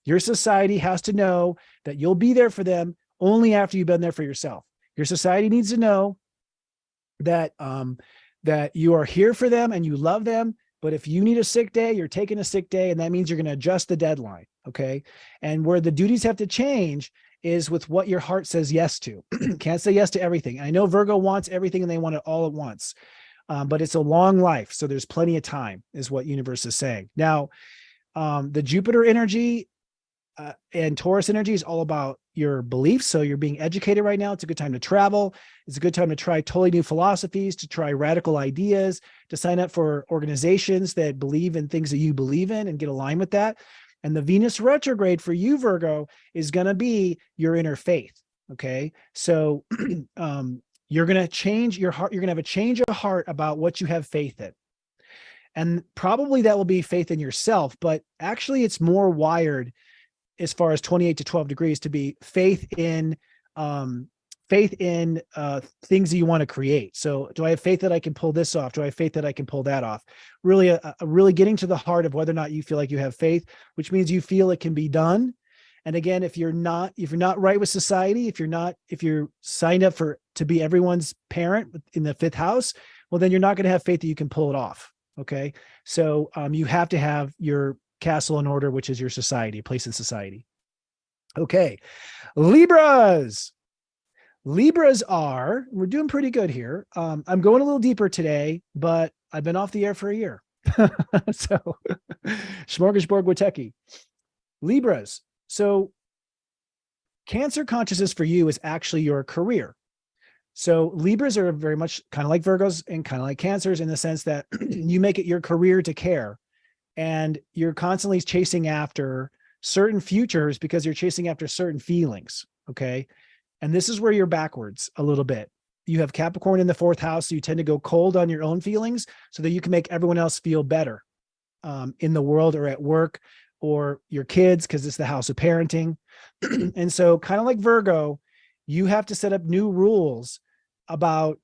Your society has to know that you'll be there for them only after you've been there for yourself. Your society needs to know that, that you are here for them and you love them. But if you need a sick day, you're taking a sick day, and that means you're going to adjust the deadline. Okay. And where the duties have to change is with what your heart says yes to. Can't say yes to everything. I know Virgo wants everything and they want it all at once. But it's a long life. So there's plenty of time, is what universe is saying. Now, the Jupiter energy and Taurus energy is all about your beliefs. So you're being educated right now. It's a good time to travel. It's a good time to try totally new philosophies, to try radical ideas, to sign up for organizations that believe in things that you believe in and get aligned with that. And the Venus retrograde for you, Virgo, is going to be your inner faith. Okay. So you're going to change your heart. You're going to have a change of heart about what you have faith in. And probably that will be faith in yourself, but actually it's more wired as far as 28 to 12 degrees to be faith in things that you want to create. So do I have faith that I can pull this off? Do I have faith that I can pull that off? Really, really getting to the heart of whether or not you feel like you have faith, which means you feel it can be done. And again, if you're not right with society, if you're signed up to be everyone's parent in the 5th house, well, then you're not going to have faith that you can pull it off. Okay. So you have to have your castle in order, which is your society, place in society. Okay. Libras are, we're doing pretty good here. I'm going a little deeper today, but I've been off the air for a year. So Smorgasbord Witecki. Libras. So Cancer consciousness for you is actually your career. So Libras are very much kind of like Virgos and kind of like Cancers in the sense that you make it your career to care. And you're constantly chasing after certain futures because you're chasing after certain feelings. Okay. And this is where you're backwards a little bit. You have Capricorn in the 4th house. So you tend to go cold on your own feelings so that you can make everyone else feel better. in the world or at work, or your kids, because it's the house of parenting. And so kind of like Virgo, you have to set up new rules about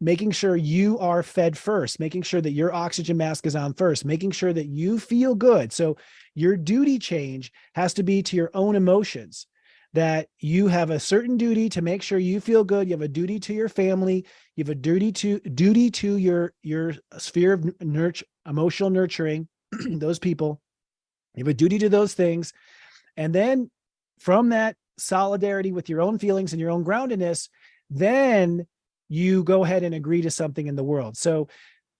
making sure you are fed first, making sure that your oxygen mask is on first, making sure that you feel good. So your duty change has to be to your own emotions, that you have a certain duty to make sure you feel good. You have a duty to your family. You have a duty to your sphere of emotional nurturing, those people. You have a duty to those things. And then from that solidarity with your own feelings and your own groundedness, then you go ahead and agree to something in the world. So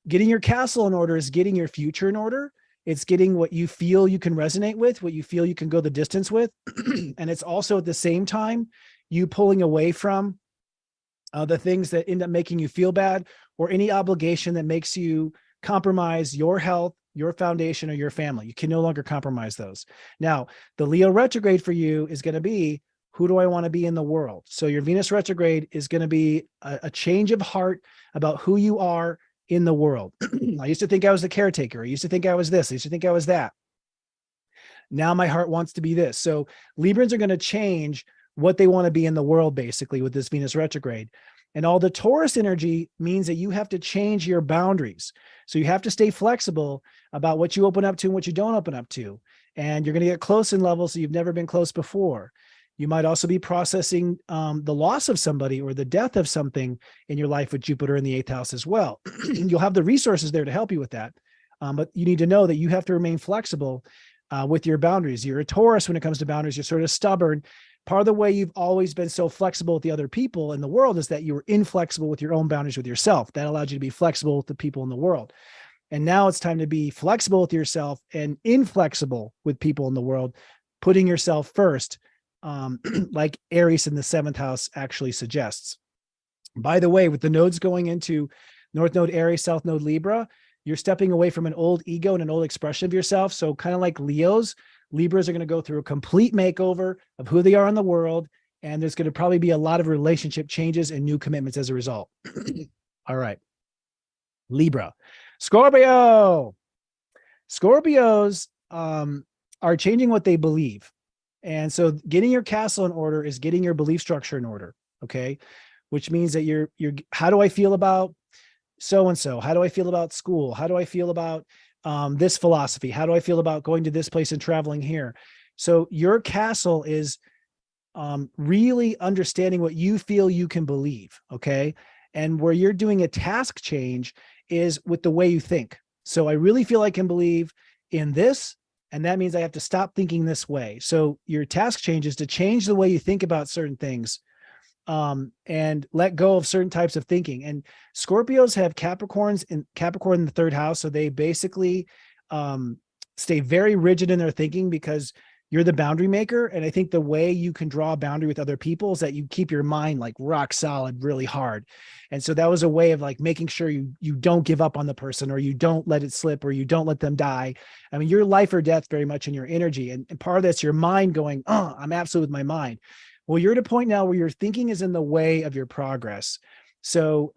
getting your castle in order is getting your future in order. It's getting what you feel you can resonate with, what you feel you can go the distance with. And it's also at the same time, you pulling away from the things that end up making you feel bad, or any obligation that makes you compromise your health, your foundation, or your family. You can no longer compromise those. Now, the Leo retrograde for you is going to be, who do I want to be in the world? So your Venus retrograde is going to be a change of heart about who you are in the world. I used to think I was the caretaker. I used to think I was this. I used to think I was that. Now my heart wants to be this. So Librans are going to change what they want to be in the world, basically, with this Venus retrograde. And all the Taurus energy means that you have to change your boundaries. So you have to stay flexible about what you open up to and what you don't open up to. And you're going to get close in levels that you've never been close before. You might also be processing the loss of somebody or the death of something in your life with Jupiter in the 8th house as well. You'll have the resources there to help you with that. But you need to know that you have to remain flexible with your boundaries. You're a Taurus when it comes to boundaries. You're sort of stubborn. Part of the way you've always been so flexible with the other people in the world is that you were inflexible with your own boundaries with yourself. That allowed you to be flexible with the people in the world. And now it's time to be flexible with yourself and inflexible with people in the world, putting yourself first, like Aries in the 7th house actually suggests. By the way, with the nodes going into North Node Aries, South Node Libra, you're stepping away from an old ego and an old expression of yourself. So kind of like Leos, Libras are going to go through a complete makeover of who they are in the world. And there's going to probably be a lot of relationship changes and new commitments as a result. All right. Libra. Scorpio. Scorpios are changing what they believe. And so getting your castle in order is getting your belief structure in order. Okay. Which means that you're, how do I feel about so-and-so? How do I feel about school? How do I feel about this philosophy? How do I feel about going to this place and traveling here? So your castle is really understanding what you feel you can believe. Okay. And where you're doing a task change is with the way you think. So I really feel I can believe in this, and that means I have to stop thinking this way. So your task change is to change the way you think about certain things, and let go of certain types of thinking. And Scorpios have Capricorn in the 3rd house. So they basically stay very rigid in their thinking because you're the boundary maker. And I think the way you can draw a boundary with other people is that you keep your mind like rock solid, really hard. And so that was a way of like making sure you don't give up on the person, or you don't let it slip, or you don't let them die. I mean, your life or death very much in your energy. And part of that's your mind going, oh, I'm absolute with my mind. Well, you're at a point now where your thinking is in the way of your progress. So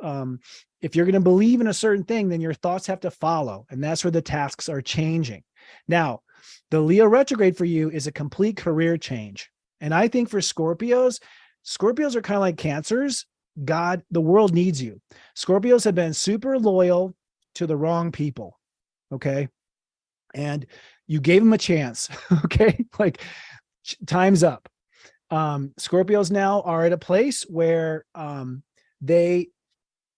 if you're going to believe in a certain thing, then your thoughts have to follow. And that's where the tasks are changing. Now, the Leo retrograde for you is a complete career change. And I think for Scorpios are kind of like Cancers. God, the world needs you. Scorpios have been super loyal to the wrong people. Okay. And you gave them a chance. Okay. Like time's up. Scorpios now are at a place where they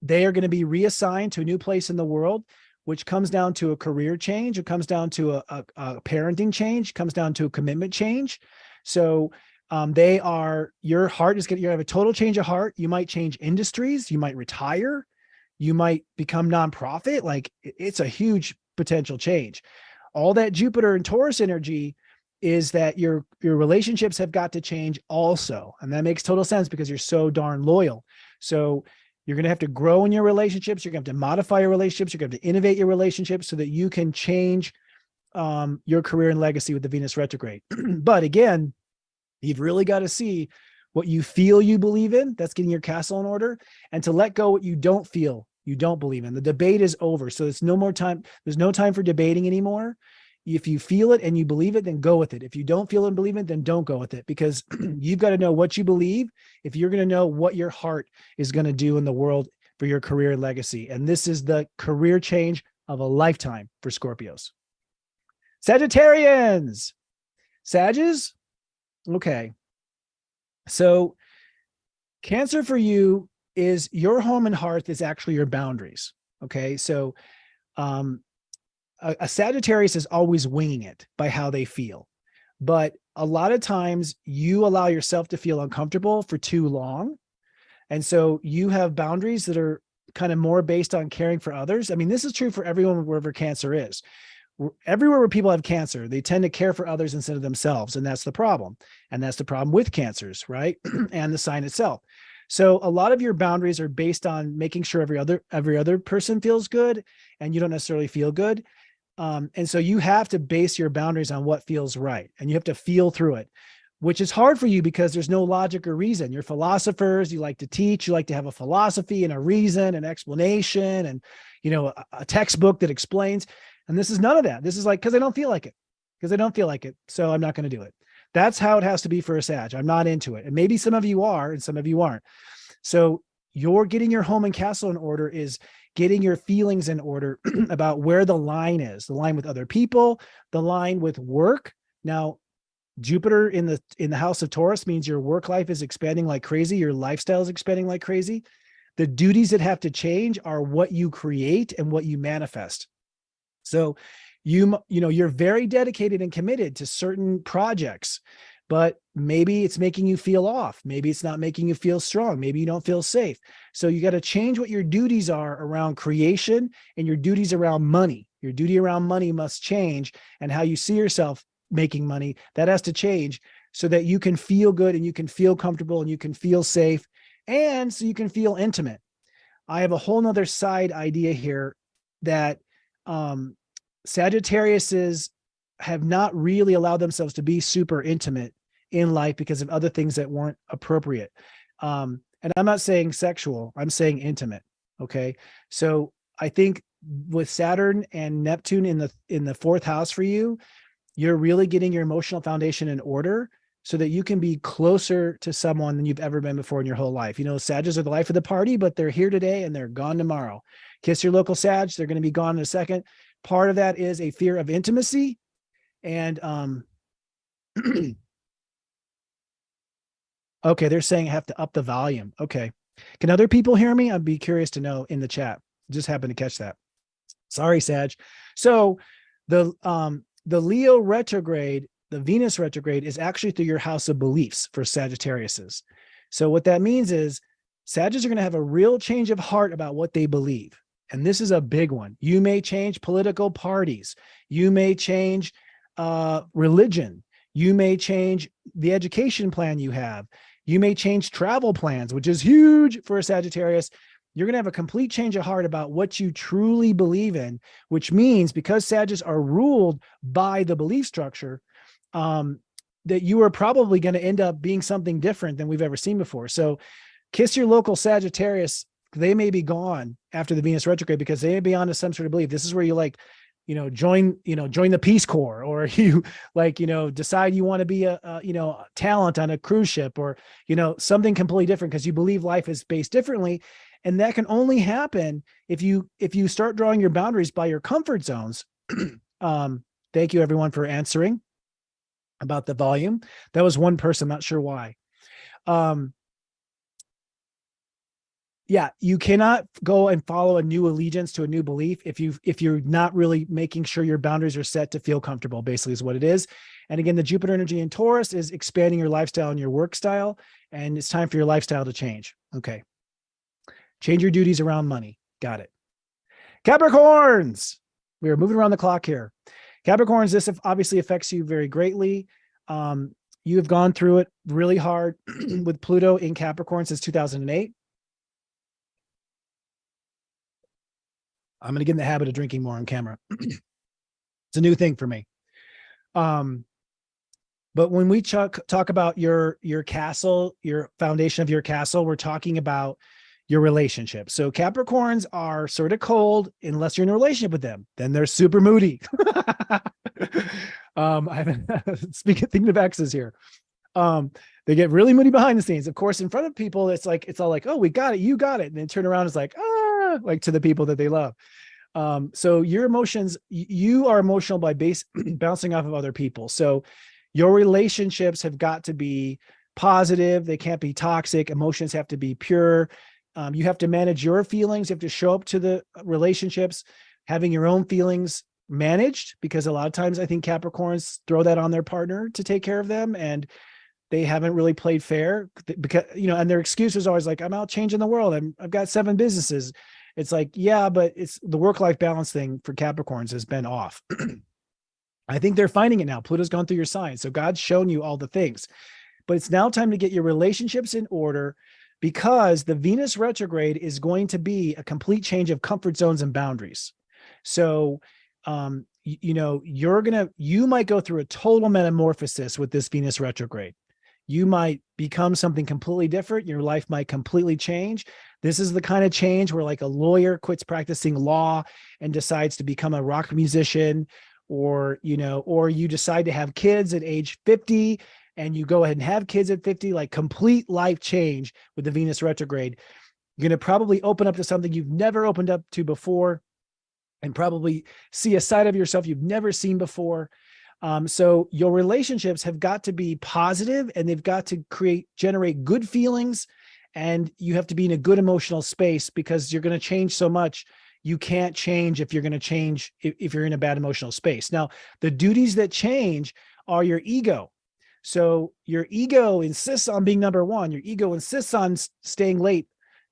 are going to be reassigned to a new place in the world, which comes down to a career change. It comes down to a parenting change, comes down to a commitment change. So your heart is going to have a total change of heart. You might change industries. You might retire. You might become nonprofit. Like it's a huge potential change. All that Jupiter and Taurus energy is that your relationships have got to change also. And that makes total sense because you're so darn loyal. So you're going to have to grow in your relationships. You're going to have to modify your relationships. You're going to have to innovate your relationships so that you can change your career and legacy with the Venus retrograde. But again, you've really got to see what you feel you believe in. That's getting your castle in order, and to let go what you don't feel you don't believe in. The debate is over. So it's no more time. There's no time for debating anymore. If you feel it and you believe it, then go with it. If you don't feel it and believe it, then don't go with it, because you've got to know what you believe if you're going to know what your heart is going to do in the world for your career legacy. And this is the career change of a lifetime for Scorpios. Sagittarians. Sages? Okay. So Cancer for you is your home and hearth is actually your boundaries. Okay. So a Sagittarius is always winging it by how they feel. But a lot of times you allow yourself to feel uncomfortable for too long. And so you have boundaries that are kind of more based on caring for others. I mean, this is true for everyone wherever Cancer is. Everywhere where people have Cancer, they tend to care for others instead of themselves. And that's the problem. And that's the problem with Cancers, right? And the sign itself. So a lot of your boundaries are based on making sure every other person feels good and you don't necessarily feel good. And so you have to base your boundaries on what feels right. And you have to feel through it, which is hard for you because there's no logic or reason. You're philosophers. You like to teach. You like to have a philosophy and a reason and explanation and, you know, a textbook that explains. And this is none of that. This is like, because I don't feel like it. Because I don't feel like it. So I'm not going to do it. That's how it has to be for a Sag. I'm not into it. And maybe some of you are and some of you aren't. So you're getting your home and castle in order is getting your feelings in order about where the line is, the line with other people, the line with work. Now, Jupiter in the house of Taurus means your work life is expanding like crazy. Your lifestyle is expanding like crazy. The duties that have to change are what you create and what you manifest. So you're very dedicated and committed to certain projects, but maybe it's making you feel off. Maybe it's not making you feel strong. Maybe you don't feel safe. So you got to change what your duties are around creation and your duties around money. Your duty around money must change, and how you see yourself making money, that has to change so that you can feel good and you can feel comfortable and you can feel safe, and so you can feel intimate. I have a whole nother side idea here that Sagittariuses have not really allowed themselves to be super intimate in life because of other things that weren't appropriate. And I'm not saying sexual, I'm saying intimate. Okay. So I think with Saturn and Neptune in the fourth house for you, you're really getting your emotional foundation in order so that you can be closer to someone than you've ever been before in your whole life. You know, Sages are the life of the party, but they're here today and they're gone tomorrow. Kiss your local Sag. They're going to be gone in a second. Part of that is a fear of intimacy. And, okay, they're saying I have to up the volume. Okay. Can other people hear me? I'd be curious to know in the chat. Just happened to catch that. Sorry, Sag. So the Leo retrograde, the Venus retrograde is actually through your house of beliefs for Sagittariuses. So what that means is Sagittarius are going to have a real change of heart about what they believe. And this is a big one. You may change political parties. You may change religion. You may change the education plan you have. You may change travel plans, which is huge for a Sagittarius. You're going to have a complete change of heart about what you truly believe in, which means because Sagittarius are ruled by the belief structure, that you are probably going to end up being something different than we've ever seen before. So kiss your local Sagittarius. They may be gone after the Venus retrograde because they may be onto some sort of belief. This is where you join the Peace Corps, or you decide you want to be a talent on a cruise ship, or, something completely different because you believe life is based differently. And that can only happen if you start drawing your boundaries by your comfort zones. Thank you everyone for answering about the volume. That was one person, not sure why. Yeah, you cannot go and follow a new allegiance to a new belief if you're not really making sure your boundaries are set to feel comfortable, basically is what it is. And again, the Jupiter energy in Taurus is expanding your lifestyle and your work style, and it's time for your lifestyle to change. Okay. Change your duties around money. Got it. Capricorns. We are moving around the clock here. Capricorns, this obviously affects you very greatly. You have gone through it really hard with Pluto in Capricorn since 2008. I'm going to get in the habit of drinking more on camera. It's a new thing for me. But when we talk about your castle, your foundation of your castle, we're talking about your relationship. So Capricorns are sort of cold unless you're in a relationship with them. Then they're super moody. I'm thinking of exes here. They get really moody behind the scenes. Of course, in front of people, it's all like, oh, we got it, you got it. And then turn around, it's like, like to the people that they love. So your emotions, you are emotional by bouncing off of other people. So your relationships have got to be positive. They can't be toxic. Emotions have to be pure. You have to manage your feelings. You have to show up to the relationships, having your own feelings managed, because a lot of times I think Capricorns throw that on their partner to take care of them, and they haven't really played fair because, and their excuse is always like, I'm out changing the world. I've got 7 businesses. It's like, yeah, but it's the work-life balance thing for Capricorns has been off. I think they're finding it now. Pluto's gone through your sign. So God's shown you all the things, but it's now time to get your relationships in order, because the Venus retrograde is going to be a complete change of comfort zones and boundaries. So, you might go through a total metamorphosis with this Venus retrograde. You might become something completely different. Your life might completely change. This is the kind of change where like a lawyer quits practicing law and decides to become a rock musician, or you decide to have kids at age 50 and you go ahead and have kids at 50, like complete life change with the Venus retrograde. You're going to probably open up to something you've never opened up to before, and probably see a side of yourself you've never seen before. So your relationships have got to be positive, and they've got to generate good feelings, and you have to be in a good emotional space, because you're going to change so much. You can't change if you're going to change if you're in a bad emotional space. Now, the duties that change are your ego. So your ego insists on being number one. Your ego insists on staying late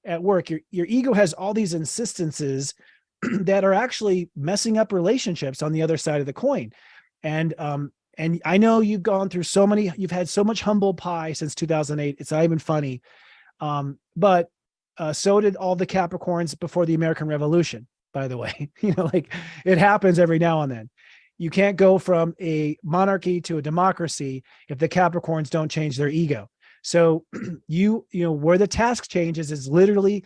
at work. Your ego has all these insistences that are actually messing up relationships on the other side of the coin. And I know you've gone through you've had so much humble pie since 2008. It's not even funny. But so did all the Capricorns before the American Revolution, by the way. Like, it happens every now and then. You can't go from a monarchy to a democracy if the Capricorns don't change their ego. So where the task changes is literally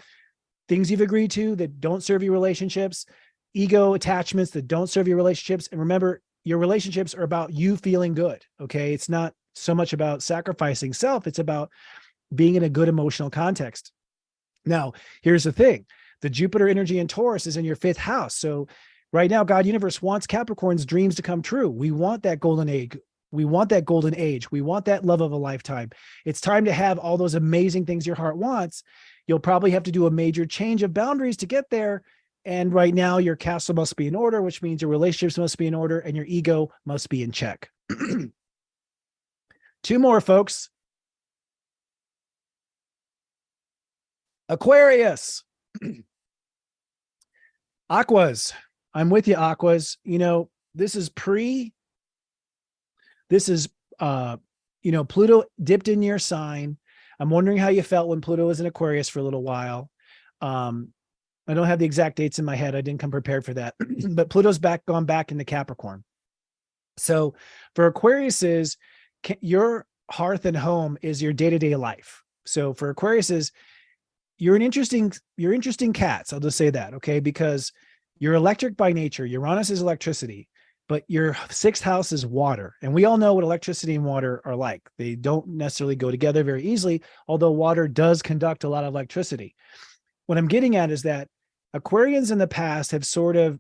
things you've agreed to that don't serve your relationships, ego attachments that don't serve your relationships. And remember, your relationships are about you feeling good. Okay. It's not so much about sacrificing self. It's about being in a good emotional context. Now, here's the thing. The Jupiter energy in Taurus is in your 5th house. So right now, God Universe wants Capricorn's dreams to come true. We want that golden age. We want that golden age. We want that love of a lifetime. It's time to have all those amazing things your heart wants. You'll probably have to do a major change of boundaries to get there. And right now, your castle must be in order, which means your relationships must be in order and your ego must be in check. 2 more, folks. Aquarius. Aquas. I'm with you, Aquas. This is Pluto dipped in your sign. I'm wondering how you felt when Pluto was in Aquarius for a little while. I don't have the exact dates in my head. I didn't come prepared for that, but Pluto's gone back into Capricorn. So for Aquariuses, your hearth and home is your day-to-day life. So for Aquariuses, you're interesting cats. I'll just say that. Okay. Because you're electric by nature. Uranus is electricity, but your 6th house is water. And we all know what electricity and water are like. They don't necessarily go together very easily, although water does conduct a lot of electricity. What I'm getting at is that Aquarians in the past have sort of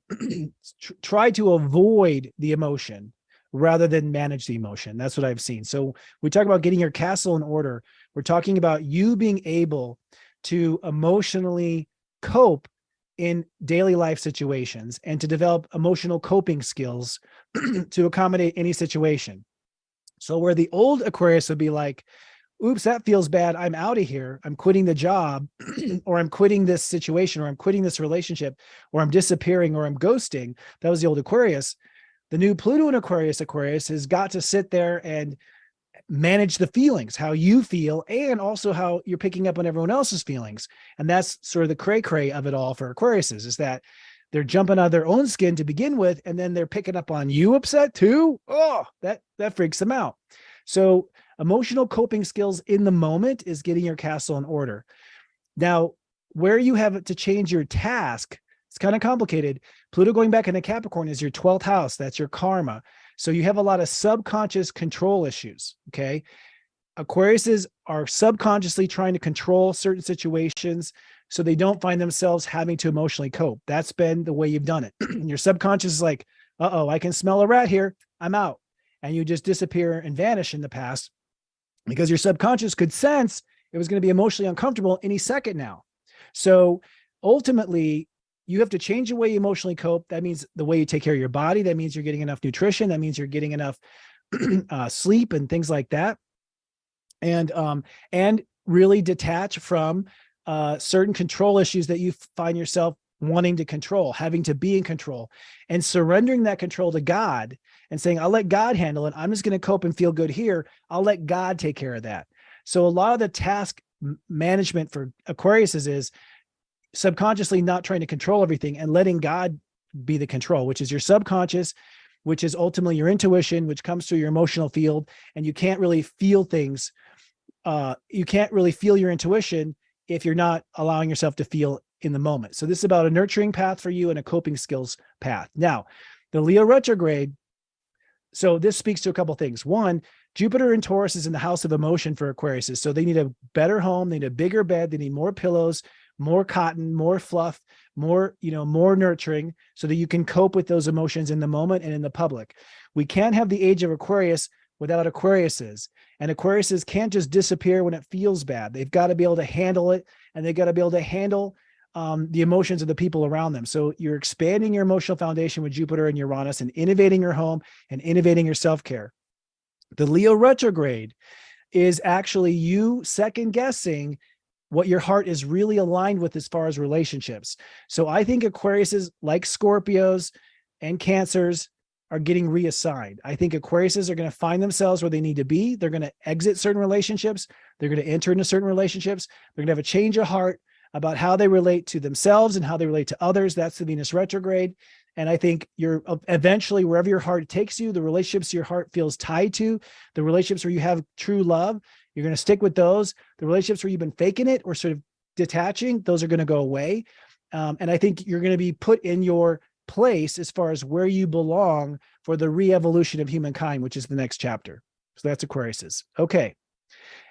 tried to avoid the emotion rather than manage the emotion. That's what I've seen. So we talk about getting your castle in order. We're talking about you being able to emotionally cope in daily life situations and to develop emotional coping skills to accommodate any situation. So where the old Aquarius would be like, oops, that feels bad. I'm out of here. I'm quitting the job, or I'm quitting this situation, or I'm quitting this relationship, or I'm disappearing, or I'm ghosting. That was the old Aquarius. The new Pluto in Aquarius has got to sit there and manage the feelings, how you feel, and also how you're picking up on everyone else's feelings. And that's sort of the cray-cray of it all for Aquariuses, is that they're jumping out of their own skin to begin with, and then they're picking up on you upset too. Oh, that freaks them out. So emotional coping skills in the moment is getting your castle in order. Now, where you have to change your task, it's kind of complicated. Pluto going back into Capricorn is your 12th house. That's your karma. So you have a lot of subconscious control issues. Okay. Aquariuses are subconsciously trying to control certain situations so they don't find themselves having to emotionally cope. That's been the way you've done it. Your subconscious is like, uh-oh, I can smell a rat here. I'm out. And you just disappear and vanish in the past because your subconscious could sense it was going to be emotionally uncomfortable any second now. So ultimately, you have to change the way you emotionally cope. That means the way you take care of your body. That means you're getting enough nutrition. That means you're getting enough sleep and things like that. And really detach from certain control issues that you find yourself wanting to control, having to be in control, and surrendering that control to God and saying, I'll let God handle it. I'm just going to cope and feel good here. I'll let God take care of that. So a lot of the task management for Aquariuses is subconsciously not trying to control everything and letting God be the control, which is your subconscious, which is ultimately your intuition, which comes through your emotional field. And you can't really feel things. You can't really feel your intuition if you're not allowing yourself to feel in the moment. So this is about a nurturing path for you and a coping skills path. Now, the Leo retrograde. So this speaks to a couple of things. One, Jupiter in Taurus is in the house of emotion for Aquariuses. So they need a better home. They need a bigger bed. They need more pillows, more cotton, more fluff, more nurturing so that you can cope with those emotions in the moment and in the public. We can't have the age of Aquarius without Aquariuses. And Aquariuses can't just disappear when it feels bad. They've got to be able to handle it, and they've got to be able to handle the emotions of the people around them. So you're expanding your emotional foundation with Jupiter and Uranus and innovating your home and innovating your self-care. The Leo retrograde is actually you second guessing what your heart is really aligned with as far as relationships. So I think Aquariuses, like Scorpios and Cancers, are getting reassigned. I think Aquariuses are going to find themselves where they need to be. They're going to exit certain relationships. They're going to enter into certain relationships. They're going to have a change of heart about how they relate to themselves and how they relate to others. That's the Venus retrograde. And I think you're eventually, wherever your heart takes you, the relationships your heart feels tied to, the relationships where you have true love, you're going to stick with those. The relationships where you've been faking it or sort of detaching, those are going to go away. And I think you're going to be put in your place as far as where you belong for the re-evolution of humankind, which is the next chapter. So that's Aquariuses. Okay.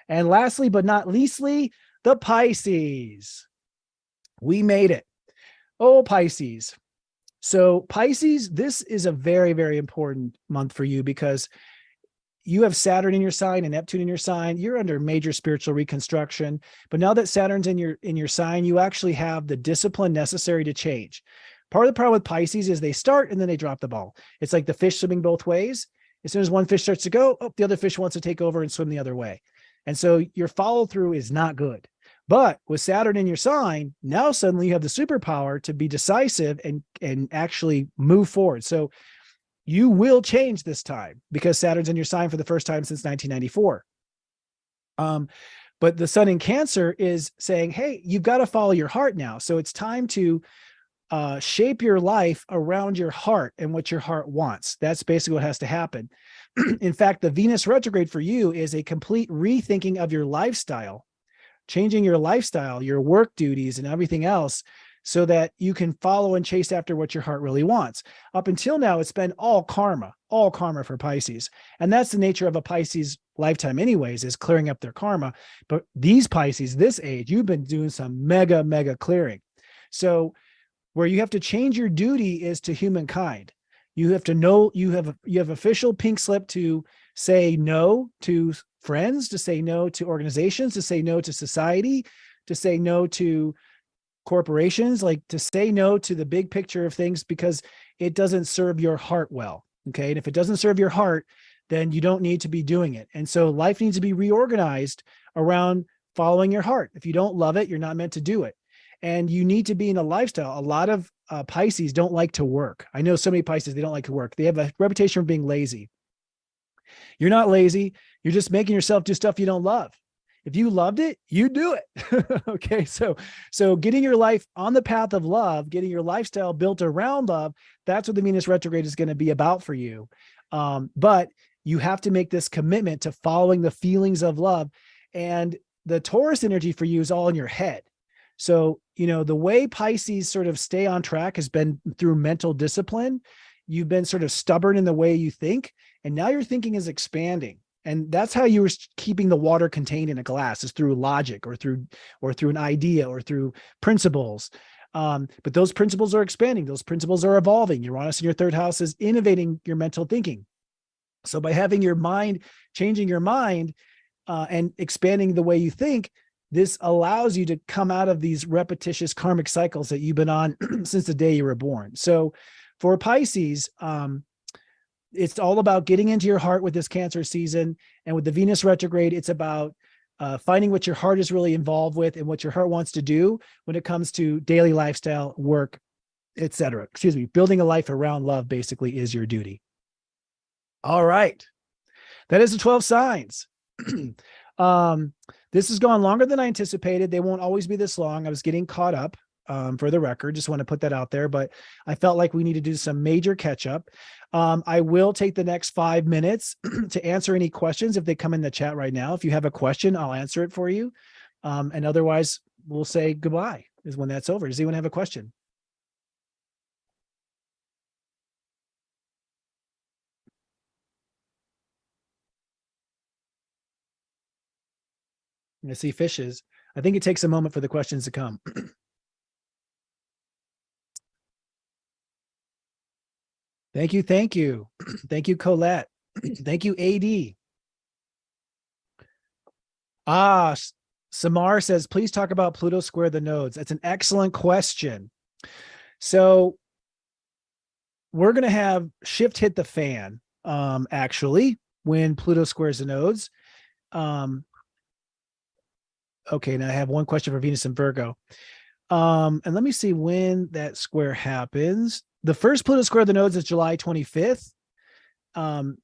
And lastly, but not leastly, the Pisces. We made it. Oh, Pisces. So Pisces, this is a very, very important month for you because you have Saturn in your sign and Neptune in your sign. You're under major spiritual reconstruction. But now that Saturn's in your sign, you actually have the discipline necessary to change. Part of the problem with Pisces is they start and then they drop the ball. It's like the fish swimming both ways. As soon as one fish starts to go, the other fish wants to take over and swim the other way. And so your follow through is not good. But with Saturn in your sign, now suddenly you have the superpower to be decisive and actually move forward. So you will change this time because Saturn's in your sign for the first time since 1994. But the sun in Cancer is saying, hey, you've got to follow your heart now. So it's time to shape your life around your heart and what your heart wants. That's basically what has to happen. In fact, the Venus retrograde for you is a complete rethinking of your lifestyle, changing your lifestyle, your work duties and everything else so that you can follow and chase after what your heart really wants. Up until now, it's been all karma for Pisces. And that's the nature of a Pisces lifetime anyways, is clearing up their karma. But these Pisces, this age, you've been doing some mega, mega clearing. So where you have to change your duty is to humankind. You have to know you have official pink slip to say no to friends, to say no to organizations, to say no to society, to say no to corporations, like to say no to the big picture of things because it doesn't serve your heart well. Okay. And if it doesn't serve your heart, then you don't need to be doing it. And so life needs to be reorganized around following your heart. If you don't love it, you're not meant to do it. And you need to be in a lifestyle. A lot of Pisces don't like to work. I know so many Pisces, they don't like to work. They have a reputation for being lazy. You're not lazy. You're just making yourself do stuff you don't love. If you loved it, you do it. Okay. So getting your life on the path of love, getting your lifestyle built around love, that's what the Venus retrograde is going to be about for you. But you have to make this commitment to following the feelings of love. And the Taurus energy for you is all in your head. So, the way Pisces sort of stay on track has been through mental discipline. You've been sort of stubborn in the way you think, and now your thinking is expanding. And that's how you were keeping the water contained in a glass, is through logic or through an idea or through principles. But those principles are expanding. Those principles are evolving. Uranus in your third house is innovating your mental thinking. So by having your mind, changing your mind, and expanding the way you think, this allows you to come out of these repetitious karmic cycles that you've been on since the day you were born. So for Pisces, it's all about getting into your heart with this Cancer season. And with the Venus retrograde, it's about finding what your heart is really involved with and what your heart wants to do when it comes to daily lifestyle, work, etc. Building a life around love basically is your duty. All right. That is the 12 signs. This has gone longer than I anticipated. They won't always be this long. I was getting caught up, for the record. Just want to put that out there, but I felt like we need to do some major catch up. I will take the next 5 minutes to answer any questions if they come in the chat right now. If you have a question, I'll answer it for you. And otherwise we'll say goodbye is when that's over. Does anyone have a question? I see fishes. I think it takes a moment for the questions to come. Thank you. Thank you. Thank you, Colette. Thank you, AD. Samar says, please talk about Pluto square the nodes. That's an excellent question. So we're going to have shift hit the fan, actually, when Pluto squares the nodes. Okay, now I have one question for Venus and Virgo. And let me see when that square happens. The first Pluto square of the nodes is July 25th. And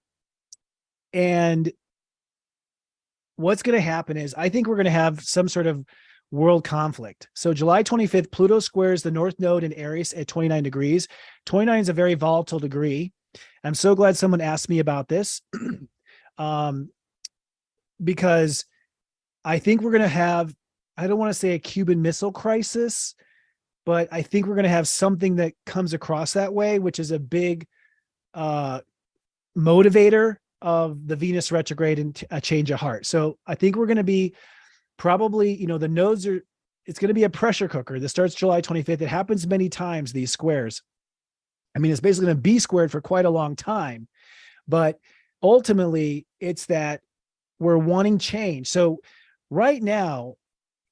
what's going to happen is I think we're going to have some sort of world conflict. So July 25th, Pluto squares the North Node in Aries at 29 degrees. 29 is a very volatile degree. I'm so glad someone asked me about this, because I think we're going to have, I don't want to say a Cuban Missile Crisis, but I think we're going to have something that comes across that way, which is a big motivator of the Venus retrograde and a change of heart. So I think we're going to be probably, the nodes are, it's going to be a pressure cooker. This starts July 25th. It happens many times, these squares. I mean, it's basically going to be squared for quite a long time, but ultimately it's that we're wanting change. So right now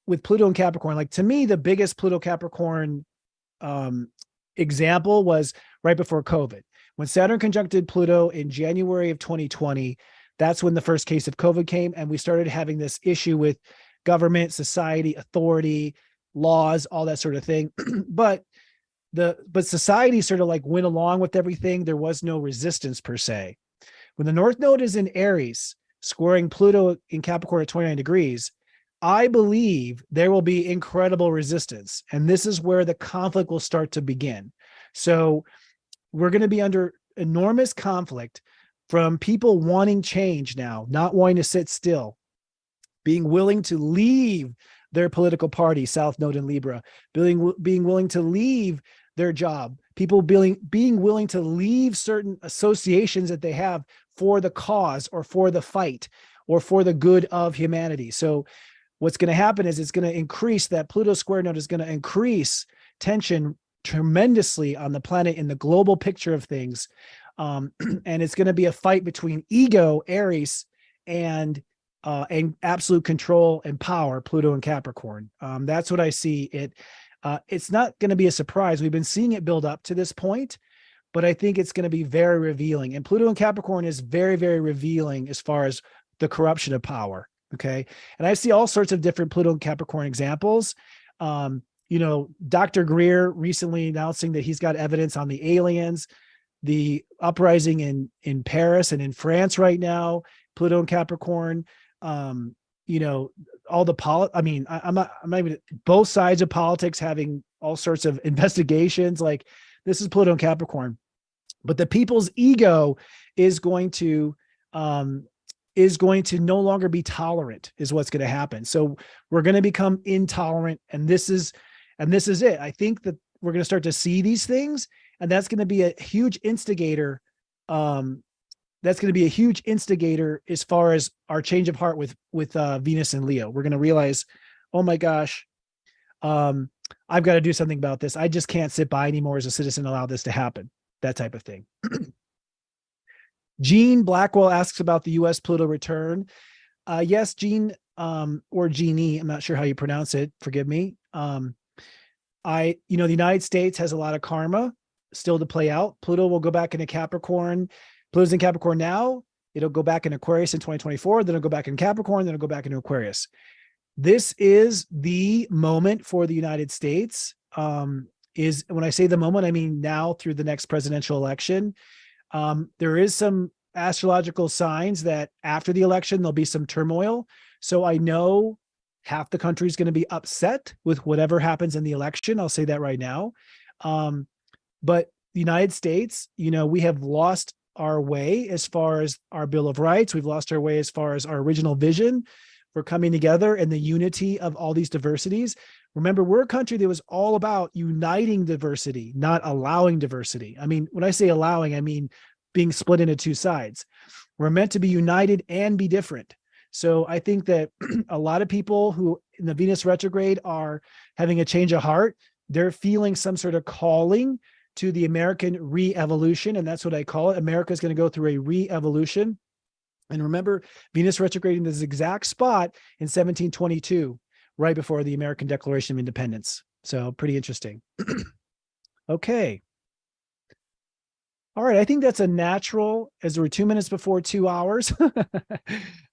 with Pluto and Capricorn, like to me, the biggest Pluto Capricorn example was right before COVID. When Saturn conjuncted Pluto in January of 2020, that's when the first case of COVID came. And we started having this issue with government, society, authority, laws, all that sort of thing. But society sort of like went along with everything. There was no resistance per se. When the North Node is in Aries, squaring Pluto in Capricorn at 29 degrees, I believe there will be incredible resistance. And this is where the conflict will start to begin. So we're going to be under enormous conflict from people wanting change now, not wanting to sit still, being willing to leave their political party, South Node in Libra, being willing to leave their job, people being willing to leave certain associations that they have for the cause or for the fight or for the good of humanity. So what's going to happen is it's going to increase, that Pluto square node is going to increase tension tremendously on the planet in the global picture of things. And it's going to be a fight between ego, Aries, and absolute control and power, Pluto and Capricorn. That's what I see. It's not going to be a surprise. We've been seeing it build up to this point, but I think it's going to be very revealing. And Pluto and Capricorn is very, very revealing as far as the corruption of power. Okay. And I see all sorts of different Pluto and Capricorn examples. Dr. Greer recently announcing that he's got evidence on the aliens, the uprising in Paris and in France right now, Pluto and Capricorn, all the I'm not even both sides of politics having all sorts of investigations. Like this is Pluto and Capricorn, but the people's ego is going to no longer be tolerant is what's going to happen. So we're going to become intolerant. And this is And this is it. I think that we're going to start to see these things, and that's going to be a huge instigator. That's going to be a huge instigator as far as our change of heart with Venus and Leo. We're going to realize, oh my gosh, I've got to do something about this. I just can't sit by anymore as a citizen, allow this to happen, that type of thing. Jean Blackwell asks about the U.S. Pluto return. Yes, Jean, or Jeannie, I'm not sure how you pronounce it. Forgive me. The United States has a lot of karma still to play out. Pluto will go back into Capricorn. Pluto's in Capricorn now. It'll go back in Aquarius in 2024. Then it'll go back in Capricorn. Then it'll go back into Aquarius. This is the moment for the United States. Is when I say the moment, I mean now through the next presidential election. There is some astrological signs that after the election, there'll be some turmoil. So I know half the country is going to be upset with whatever happens in the election. I'll say that right now. But the United States, we have lost our way as far as our Bill of Rights. We've lost our way as far as our original vision for coming together and the unity of all these diversities. Remember, we're a country that was all about uniting diversity, not allowing diversity. I mean, when I say allowing, I mean being split into two sides. We're meant to be united and be different. So I think that a lot of people who in the Venus retrograde are having a change of heart, they're feeling some sort of calling to the American re-evolution. And that's what I call it. America is going to go through a re-evolution. And remember, Venus retrograde in this exact spot in 1722, right before the American Declaration of Independence. So pretty interesting. Okay. All right. I think that's a natural, as we're 2 minutes before 2 hours.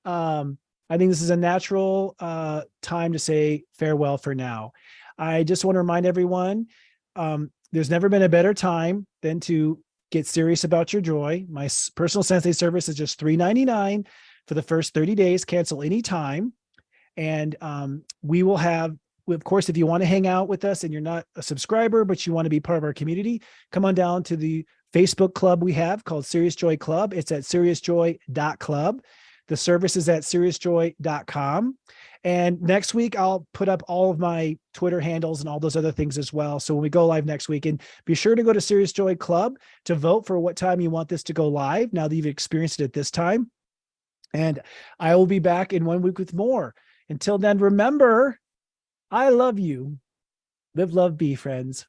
I think this is a natural time to say farewell for now. I just want to remind everyone, there's never been a better time than to get serious about your joy. My personal Sensei service is just $3.99 for the first 30 days. Cancel anytime. And we will have, of course, if you want to hang out with us and you're not a subscriber, but you want to be part of our community, come on down to the Facebook club we have called Serious Joy Club. It's at seriousjoy.club. The service is at seriousjoy.com. And next week, I'll put up all of my Twitter handles and all those other things as well. So when we go live next week, and be sure to go to Serious Joy Club to vote for what time you want this to go live, now that you've experienced it at this time. And I will be back in 1 week with more. Until then, remember, I love you. Live, love, be, friends.